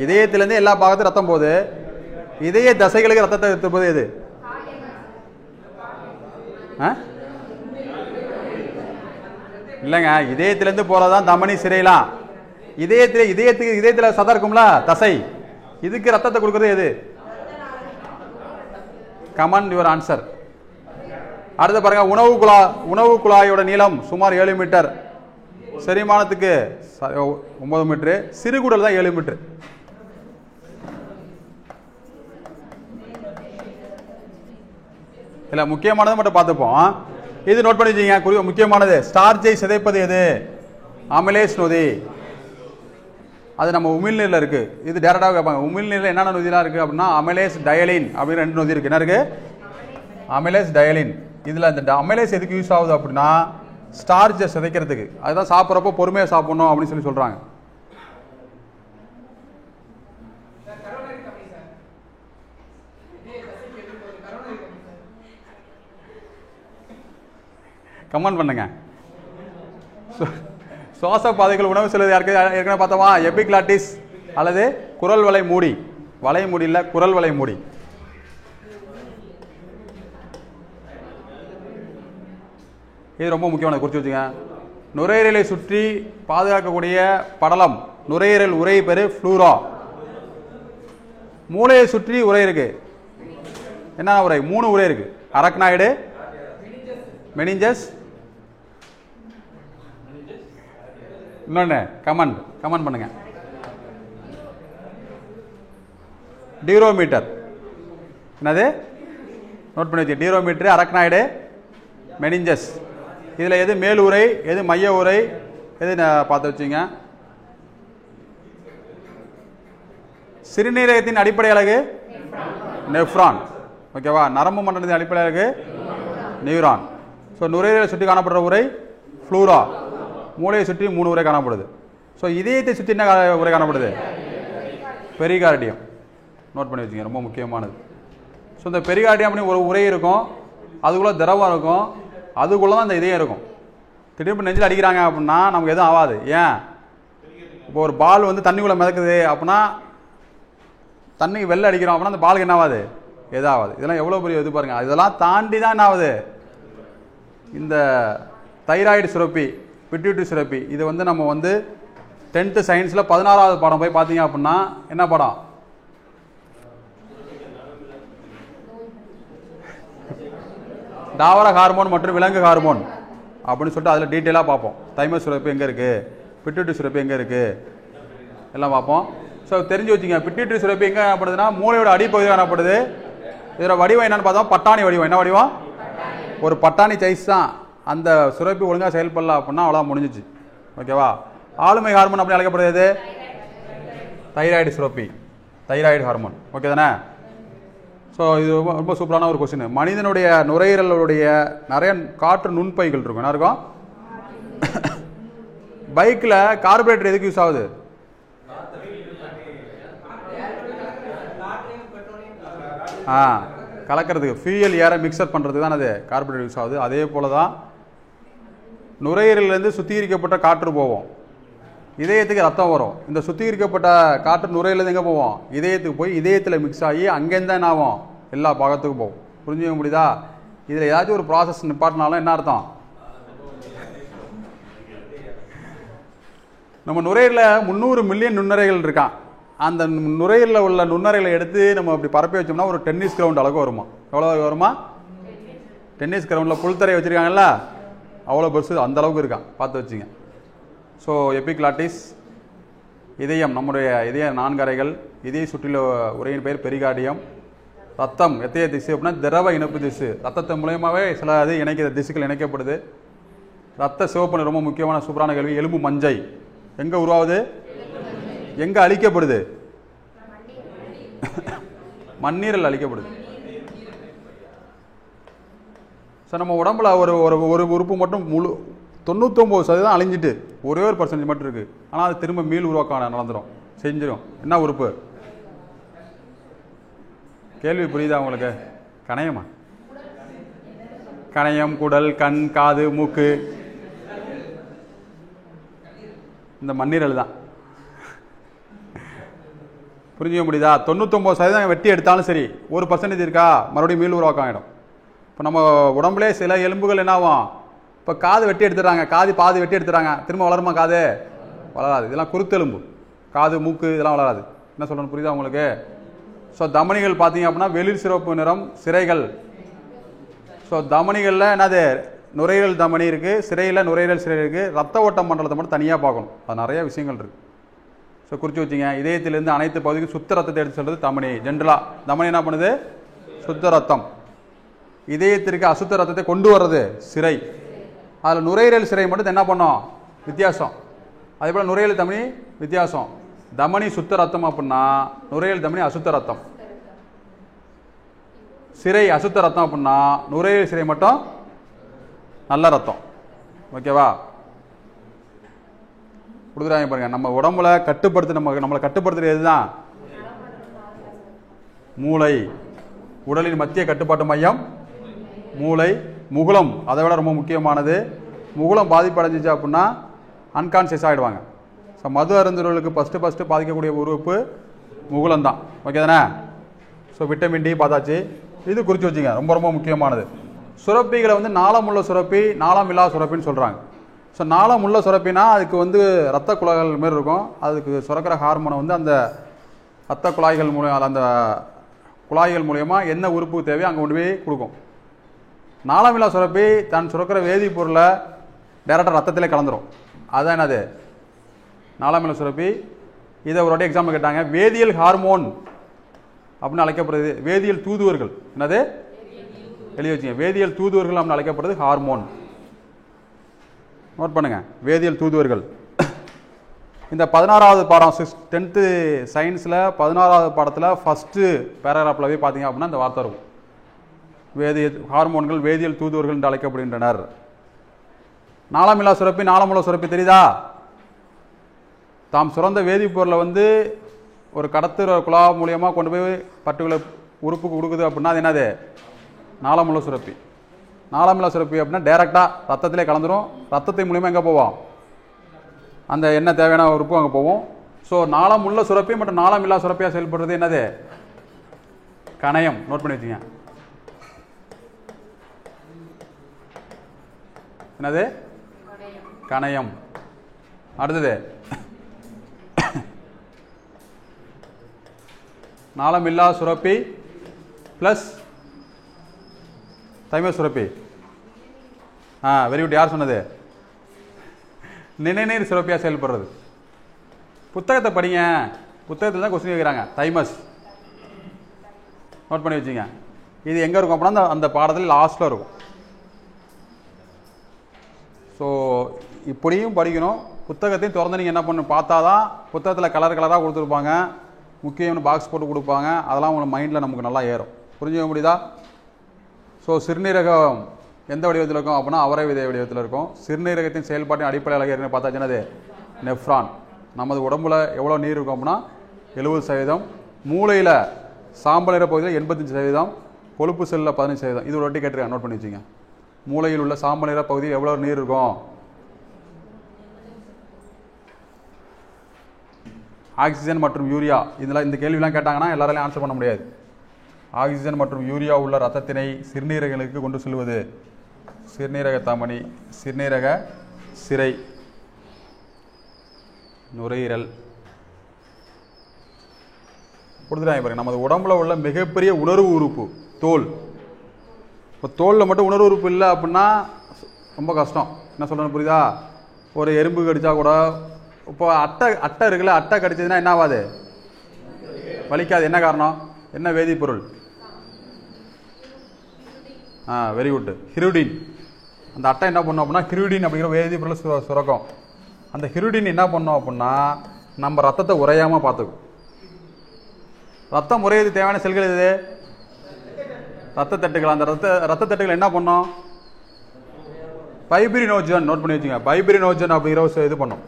இதயத்திலேருந்து எல்லா பாகத்தும் ரத்தம் போகுது. இதய தசைகளுக்கு ரத்தத்தை எடுத்துப்பது எது? இல்லைங்க, இதயத்திலேருந்து போறதான் தமனி, சிறைலாம். இதயத்தில் சதம் இருக்கும்ல, தசை, இதுக்கு ரத்தத்தை கொடுக்கறது எது? Come on your answer. அடுத்து பாருங்க, உணவு குழாயோட நீளம் சுமார் 7 மீட்டர். செரிமானத்துக்கு 9 மீட்டரு. சிறுகுடல் தான் 7 மீட்டர். இல்ல, முக்கியமானது மட்டும் பார்த்துப்போம். இது நோட் பண்ணி வச்சுங்க. முக்கியமானது, ஸ்டார்ச்சை சிதைப்பது எது? அமிலேஸ் நொதி. அது நம்ம உமிழ்நீரில் இருக்கு. இது டேரக்டாக கேட்பாங்க. உமிழ்நீரில் என்னென்ன நொதிலாம் இருக்கு அப்படின்னா அமிலேஸ் டயலின் அப்படின்னு 2 நொதி இருக்கு. என்ன இருக்கு? Amylase ptyalin. இதுல இந்த அமிலேஸ் எதுக்கு யூஸ் ஆகுது அப்படின்னா ஸ்டார்ச்சை சிதைக்கிறதுக்கு. அதுதான் சாப்பிட்றப்போ பொறுமையாக சாப்பிடணும் அப்படின்னு சொல்லி சொல்றாங்க. கமெண்ட் பண்ணுங்க. சுவாச பாதைகள் உணவு செல்வது யாருக்கு ஏற்கனவே பார்த்தோமா? எபிக்ளாட்டிஸ் அல்லது குரல் வலை மூடி. வலை மூடி இல்ல, குரல் வலை மூடி. இது ரொம்ப முக்கியமானது, குறிச்சு வச்சுங்க. நுரையீரலை சுற்றி பாதுகாக்கக்கூடிய படலம், நுரையீரல் உரை பெரு ஃப்ளூரா. மூளையை சுற்றி உரை இருக்கு. என்ன உரை? 3 உரை இருக்கு. அரக்னாய்டு, மெனிஞ்சஸ், இன்னொன்னு கமெண்ட் பண்ணுங்க. டியூரோமீட்டர். என்னது? நோட் பண்ணி வச்சு. டியூரோமீட்டர், அரக்னாய்டு, மெனிஞ்சஸ். இதில் எது மேல் உரை, எது மைய உரை, எது பார்த்து வச்சுங்க. சிறுநீரகத்தின் அடிப்படை அலகு நெஃப்ரான். ஓகேவா? நரம்பு மண்டலத்தின் அடிப்படை அலகு நியூரான். ஸோ நுரையீரலை சுற்றி காணப்படுற உரை ஃப்ளூரா. மூளையை சுற்றி 3 உரை காணப்படுது. ஸோ இதயத்தை சுற்றி என்ன உரை காணப்படுது? பெரிகார்டியம். நோட் பண்ணி வச்சுங்க, ரொம்ப முக்கியமானது. ஸோ இந்த பெரிகார்டியம் ஒரு உரை இருக்கும், அதுக்குள்ளே திரவம் இருக்கும், அதுக்குள்ளே தான் இந்த இதயம் இருக்கும். திடீர்னு நெஞ்சில் அடிக்கிறாங்க அப்படின்னா நமக்கு எதுவும் ஆகாது. ஏன்? இப்போ ஒரு பால் வந்து தண்ணிக்குள்ளே மிதக்குது அப்படின்னா, தண்ணி வெளில அடிக்கிறோம் அப்படின்னா அந்த பாலுக்கு என்ன ஆகாது? எதாவது. இதெல்லாம் எவ்வளோ பெரிய இது பாருங்க. இதெல்லாம் தாண்டி தான் என்ன ஆகுது? இந்த தைராய்டு சுரப்பி, பிட்யூட்டரி சுரப்பி, இது வந்து நம்ம வந்து 10th சயின்ஸில் 16வது பாடம் போய் பார்த்தீங்க அப்படின்னா என்ன படம்? தாவர ஹார்மோன் மற்றும் விலங்கு ஹார்மோன் அப்படின்னு சொல்லிட்டு அதில் டீட்டெயிலாக பார்ப்போம். தைமஸ் சுரப்பி எங்கே இருக்குது, பிட்யூட்டரி சுரப்பி எங்கே இருக்குது, எல்லாம் பார்ப்போம். ஸோ தெரிஞ்சு வச்சுங்க. பிட்யூட்டரி சுரப்பி எங்கே காணப்படுதுன்னா மூளையோட அடிப்பகுதி காணப்படுது. இதில் வடிவம் என்னன்னு பார்த்தோம்? பட்டாணி வடிவம். என்ன வடிவம்? ஒரு பட்டாணி சைஸ் தான். அந்த சுரப்பி ஒழுங்காக செயல்படல அப்படின்னா அவ்வளோ முடிஞ்சிச்சு. ஓகேவா? ஆளுமை ஹார்மோன் அப்படி அழைக்கப்படுது தைராய்டு சுரப்பி, தைராய்டு ஹார்மோன். ஓகே தானே? ஸோ இது ரொம்ப சூப்பரான ஒரு கொஸ்டின். மனிதனுடைய நுரையீரலுடைய நிறைய காற்று நுண்பைகள் இருக்கும். என்ன இருக்கும்? பைக்கில் கார்பரேட்டர் எதுக்கு யூஸ் ஆகுது? கலக்கிறதுக்கு, ஃபியூயல் ஏரை மிக்சர் பண்ணுறதுக்கு தான் அது கார்பரேட்டர் யூஸ் ஆகுது. அதே போல தான் நுரையீரலிருந்து சுத்திகரிக்கப்பட்ட காற்று போவோம், இதயத்துக்கு ரத்தம் வரும். இந்த சுத்திகரிக்கப்பட்ட காற்று நுரையிலேருந்து எங்கே போவோம்? இதயத்துக்கு போய் இதயத்தில் மிக்ஸ் ஆகி அங்கேருந்து என்ன ஆகும்? எல்லா பாகத்துக்கும் போகும். புரிஞ்சுக்க முடியுதா? இதில் ஏதாச்சும் ஒரு ப்ராசஸ் நிப்பாட்டினாலும் என்ன அர்த்தம்? நம்ம நுரையீரலில் 300 மில்லியன் நுண்ணுரைகள் இருக்கான். அந்த நுரையீரலில் உள்ள நுண்ணுரைகளை எடுத்து நம்ம அப்படி பரப்பி வச்சோம்னா ஒரு டென்னிஸ் கிரவுண்ட் அளவுக்கு வருமா? எவ்வளோ வருமா? டென்னிஸ் கிரவுண்டில் புல்தரை வச்சுருக்காங்கல்ல, அவ்வளோ பெருசு, அந்த அளவுக்கு இருக்கான். பார்த்து வச்சுங்க. ஸோ எபிக்ளாட்டிஸ், இதயம், நம்முடைய இதய 4 அறைகள், இதய சுற்றில உரையின் பெயர் பெரிகார்டியம். ரத்தம் எத்தைய திசு அப்படின்னா திரவ இணைப்பு திசு. ரத்தத்தை மூலயமாவே சில இது இணைக்கிற திசுக்கள் இணைக்கப்படுது. ரத்த சிவப்பு ரொம்ப முக்கியமான சூப்பரான கேள்வி. எலும்பு மஞ்சை எங்கே உருவாகுது? எங்கே அழிக்கப்படுது? மண்ணீரல் அழிக்கப்படுது. சார் நம்ம உடம்புல ஒரு உறுப்பு மட்டும் முழு 99% அழிஞ்சிட்டு ஒரே ஒரு % மட்டும் இருக்குது. ஆனால் அது திரும்ப மீள் உருவாக்க நடந்துடும், செஞ்சிடும். என்ன உறுப்பு? கேள்வி புரியுதா உங்களுக்கு? கணையமா? கணையம், குடல், கண், காது, மூக்கு, இந்த மண்ணீரல் தான். புரிஞ்சுக்க முடியுதா? 99% வெட்டி எடுத்தாலும் சரி, 1% இருக்கா மறுபடியும் மீள் உருவாக்கம் ஆகிடும். இப்போ நம்ம உடம்புலே சில எலும்புகள் என்ன ஆகும்? இப்போ காது வெட்டி எடுத்துடுறாங்க, பாதி வெட்டி எடுத்துறாங்க, திரும்ப வளருமா? காது வளராது. இதெல்லாம் குருத்தெலும்பு. காது, மூக்கு இதெல்லாம் வளராது. என்ன சொல்லணும்? புரியுதா உங்களுக்கு? ஸோ தமனிகள் பார்த்தீங்க அப்படின்னா வெளிர் சிறப்பு நிறம் சிரைகள். ஸோ தமனிகளில் என்னது? நுரையீரல் தமனி இருக்குது, சிறையில் நுரையீரல் சிறை இருக்குது. ரத்த ஓட்ட மண்டலத்தை மட்டும் தனியாக பார்க்கணும். அது நிறைய விஷயங்கள் இருக்குது. ஸோ குறித்து வச்சுங்க. இதயத்திலிருந்து அனைத்து பகுதிக்கும் சுத்த ரத்தத்தை எடுத்து சொல்கிறது தமனி. ஜென்ரலாக தமனி என்ன பண்ணுது? சுத்த ரத்தம். இதயத்திற்கு அசுத்த ரத்தத்தை கொண்டு வர்றது சிறை. அதில் நுரையீரல் சிறை மட்டும் என்ன பண்ணோம்? வித்தியாசம். அதே போல் நுரையீரல் தமனி வித்தியாசம். தமனி சுத்த ரத்தம் அப்படின்னா நுரையீரல் தமனி அசுத்த ரத்தம். சிறை அசுத்த ரத்தம் அப்படின்னா நுரையீரல் சிறை மட்டும் நல்ல ரத்தம். ஓகேவா? கொடுக்குறாங்க பாருங்க. நம்ம உடம்புல நம்மளை கட்டுப்படுத்துறது எதுதான்? மூளை. உடலின் மத்திய கட்டுப்பாட்டு மையம் மூளை. முகுளம் அதை விட ரொம்ப முக்கியமானது. முகுளம் பாதிப்பு அடைஞ்சிச்சு அப்படின்னா அன்கான்சியஸ் ஆகிடுவாங்க. ஸோ மது அருந்துவர்களுக்கு ஃபஸ்ட்டு பாதிக்கக்கூடிய உறுப்பு முகுலம் தான். ஓகே தானே? ஸோ விட்டமின் டி பார்த்தாச்சு. இது குறித்து வச்சுங்க, ரொம்ப ரொம்ப முக்கியமானது. சுரப்பிகளை வந்து நாளமுள்ள சுரப்பி, நாளம் இல்லா சுரப்பின்னு சொல்கிறாங்க. ஸோ நாளமுள்ள சுரப்பினா அதுக்கு வந்து ரத்த குழாய்கள் மாரி இருக்கும். அதுக்கு சுரக்கிற ஹார்மோனை வந்து அந்த ரத்த குழாய்கள் மூலம், அந்த குழாய்கள் மூலயமா என்ன உறுப்பு தேவையோ அங்கே கொண்டு போய் கொடுக்கும். நாளமில்லா சுரப்பி தன் சுரக்கிற வேதிப்பொருளை டைரெக்டாக ரத்தத்திலே கலந்துரும். அதுதான் என்னது? நாளமில்லா சுரப்பி. இதை ஒரு வாட்டி எக்ஸாம்பிள் கேட்டாங்க. வேதியியல் ஹார்மோன் அப்படின்னு அழைக்கப்படுறது வேதியியல் தூதுவர்கள். என்னது? எழுதி வச்சுங்க. வேதியியல் தூதுவர்கள் அப்படின்னு அழைக்கப்படுறது ஹார்மோன். நோட் பண்ணுங்க, வேதியியல் தூதுவர்கள். இந்த 16வது பாடம் 10th சயின்ஸில் 16வது பாடத்தில் ஃபஸ்ட்டு பேராகிராஃபில் போய் பார்த்தீங்க அப்படின்னா இந்த வார்த்தை இருக்கும். வேதியியல் ஹார்மோன்கள் வேதியியல் தூதுவர்கள் என்று அழைக்கப்படுகின்றனர். நாளமில்லா சுரப்பி, நாளமுள்ள சுரப்பி தெரியுதா? தாம் சுரந்த வேதிப்பொருளை வந்து ஒரு கடத்துற குழா மூலியமாக கொண்டு போய் பர்டிகுலர் உறுப்புக்கு கொடுக்குது அப்படின்னா அது என்னது? நாளமுள்ள சுரப்பி. நாளமில்லா சுரப்பி அப்படின்னா டைரெக்டாக ரத்தத்திலே கலந்துரும். ரத்தத்தின் மூலியமாக எங்கே போவோம்? அந்த என்ன தேவையான உறுப்பு அங்கே போவோம். ஸோ நாளமுள்ள சுரப்பி மற்றும் நாளமில்லா சுரப்பியாக செயல்படுறது என்னது? கணையம். நோட் பண்ணி வச்சுங்க. என்னது? கணையம். அடுத்தது நாளமில்லா சுரப்பி ப்ளஸ் தைமஸ் சுரப்பி. Very good. யார் சொன்னது? நிணநீர் சுரப்பியாக செயல்படுறது. புத்தகத்தை படிங்க, புத்தகத்தில் தான் கொஸ்டின் கேட்குறாங்க. தைமஸ். நோட் பண்ணி வச்சுங்க. இது எங்கே இருக்கும் அப்படின்னா அந்த பாடத்தில் லாஸ்ட்டில் இருக்கும். ஸோ இப்படியும் படிக்கணும். புத்தகத்தையும் திறந்து நீங்கள் என்ன பண்ணணும் பார்த்தா தான் புத்தகத்தில் கலராக கொடுத்துருப்பாங்க, முக்கியமான பாக்ஸ் போட்டு கொடுப்பாங்க. அதெல்லாம் உங்கள் மைண்டில் நமக்கு நல்லா ஏறும். புரிஞ்சுக்க முடியுதா? ஸோ சிறுநீரகம் எந்த வடிவத்தில் இருக்கும் அப்படின்னா அவரை விதை வடிவத்தில் இருக்கும். சிறுநீரகத்தின் செயல்பாட்டின் அடிப்படையில் ஏற்கனவே பார்த்தாச்சுன்னா நெஃப்ரான். நமது உடம்புல எவ்வளோ நீர் இருக்கும் அப்படின்னா 70%. மூளையில் சாம்பல் நிற பகுதியில் 85%, கொழுப்பு செல்லில் 15%. இது ஒரு வாட்டி கேட்டிருக்கேன், நோட் பண்ணி வச்சுங்க. மூளையில் உள்ள சாம்பல் நிற பகுதியில் எவ்வளோ நீர் இருக்கும்? ஆக்சிஜன் மற்றும் யூரியா. இதில் இந்த கேள்விலாம் கேட்டாங்கன்னா எல்லாராலையும் ஆன்சர் பண்ண முடியாது. ஆக்சிஜன் மற்றும் யூரியா உள்ள ரத்தத்தினை சிறுநீரகங்களுக்கு கொண்டு செல்வது சிறுநீரக தமனி, சிறுநீரக சிரை, நுரையீரல் கொடுத்துட்டாங்க பாருங்க. நமது உடம்புல உள்ள மிகப்பெரிய உணர்வு உறுப்பு தோல். இப்போ தோலில் மட்டும் உணர்வு உறுப்பு இல்லை அப்படின்னா ரொம்ப கஷ்டம். என்ன சொல்கிறேன்னு புரியுதா? ஒரு எறும்பு கடித்தா கூட, இப்போ அட்டை இருக்குல்ல, அட்டை கடிச்சதுன்னா என்ன ஆகாது? வலிக்காது. என்ன காரணம்? என்ன வேதிப்பொருள்? Very good. ஹிருடின். அந்த அட்டை என்ன பண்ணோம் அப்படின்னா ஹிருடின் அப்படிங்கிற வேதிப்பொருள் சுரக்கும். அந்த ஹிருடின் என்ன பண்ணோம் அப்படின்னா நம்ம ரத்தத்தை உறையாமல் பார்த்துக்கும். ரத்தம் உறையது தேவையான செல்கள் இது ரத்த தட்டுகள். அந்த ரத்த தட்டுகள் என்ன பண்ணோம்? ஃபைப்ரினோஜன். நோட் பண்ணி வச்சுங்க. ஃபைப்ரினோஜன் அப்படிங்கிற இது பண்ணும்.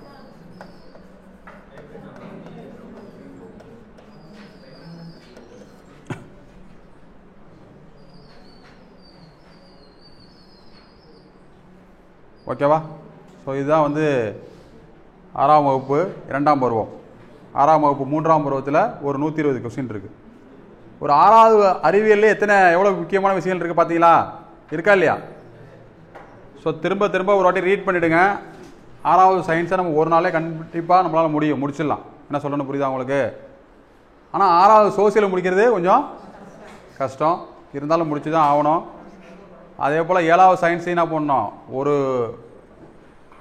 ஓகேவா? ஸோ இதுதான் வந்து 6ஆம் வகுப்பு 2ஆம் பருவம். 6ஆம் வகுப்பு 3ஆம் பருவத்தில் ஒரு 120 கொஸ்டின் இருக்குது. ஒரு 6வது அறிவியல்ல எவ்வளோ முக்கியமான விஷயங்கள் இருக்குது பார்த்தீங்களா? இருக்கா இல்லையா? ஸோ திரும்ப ஒரு வாட்டி ரீட் பண்ணிவிடுங்க. 6வது சயின்ஸை நம்ம ஒரு நாளே கண்டிப்பாக நம்மளால் முடிச்சிடலாம். என்ன சொல்லணும் புரியுதா உங்களுக்கு? ஆனால் 6வது சோசியலை முடிக்கிறது கொஞ்சம் கஷ்டம். இருந்தாலும் முடிச்சு தான் ஆகணும். அதே போல் 7வது சயின்ஸையும் என்ன பண்ணோம்? ஒரு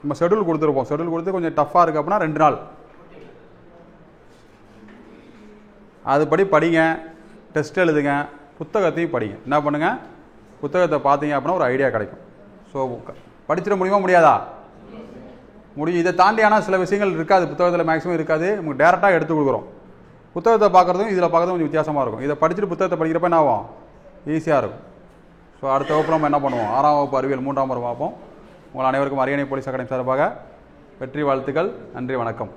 நம்ம ஷெடியூல் கொடுத்துருப்போம். ஷெடியூல் கொடுத்து கொஞ்சம் டஃப்பாக இருக்குது அப்படின்னா 2 நாள் அதுபடி படிங்க, டெஸ்ட் எழுதுங்க, புத்தகத்தையும் படிங்க. என்ன பண்ணுங்கள்? புத்தகத்தை பார்த்தீங்க அப்படின்னா ஒரு ஐடியா கிடைக்கும். ஸோ படிச்சிட முடியுமா முடியாதா? முடியும். இதை தாண்டி ஆனால் சில விஷயங்கள் இருக்காது, புத்தகத்தில் மேக்ஸிமம் இருக்காது. நமக்கு டேரெக்டாக எடுத்து கொடுக்குறோம். புத்தகத்தை பார்க்குறதும் இதில் பார்க்குறதும் கொஞ்சம் வித்தியாசமாக இருக்கும். இதை படிச்சுட்டு புத்தகத்தை படிக்கிறப்ப என்ன ஆகும்? ஈஸியாக இருக்கும். ஸோ அடுத்த வகுப்பு நம்ம என்ன பண்ணுவோம்? 6ஆம் வகுப்பு அறிவியல் 3ஆம் பருவம் பார்ப்போம். உங்கள் அனைவருக்கும் அரியணை போலீஸ் அகாடமி சார்பாக வெற்றி வாழ்த்துக்கள். நன்றி, வணக்கம்.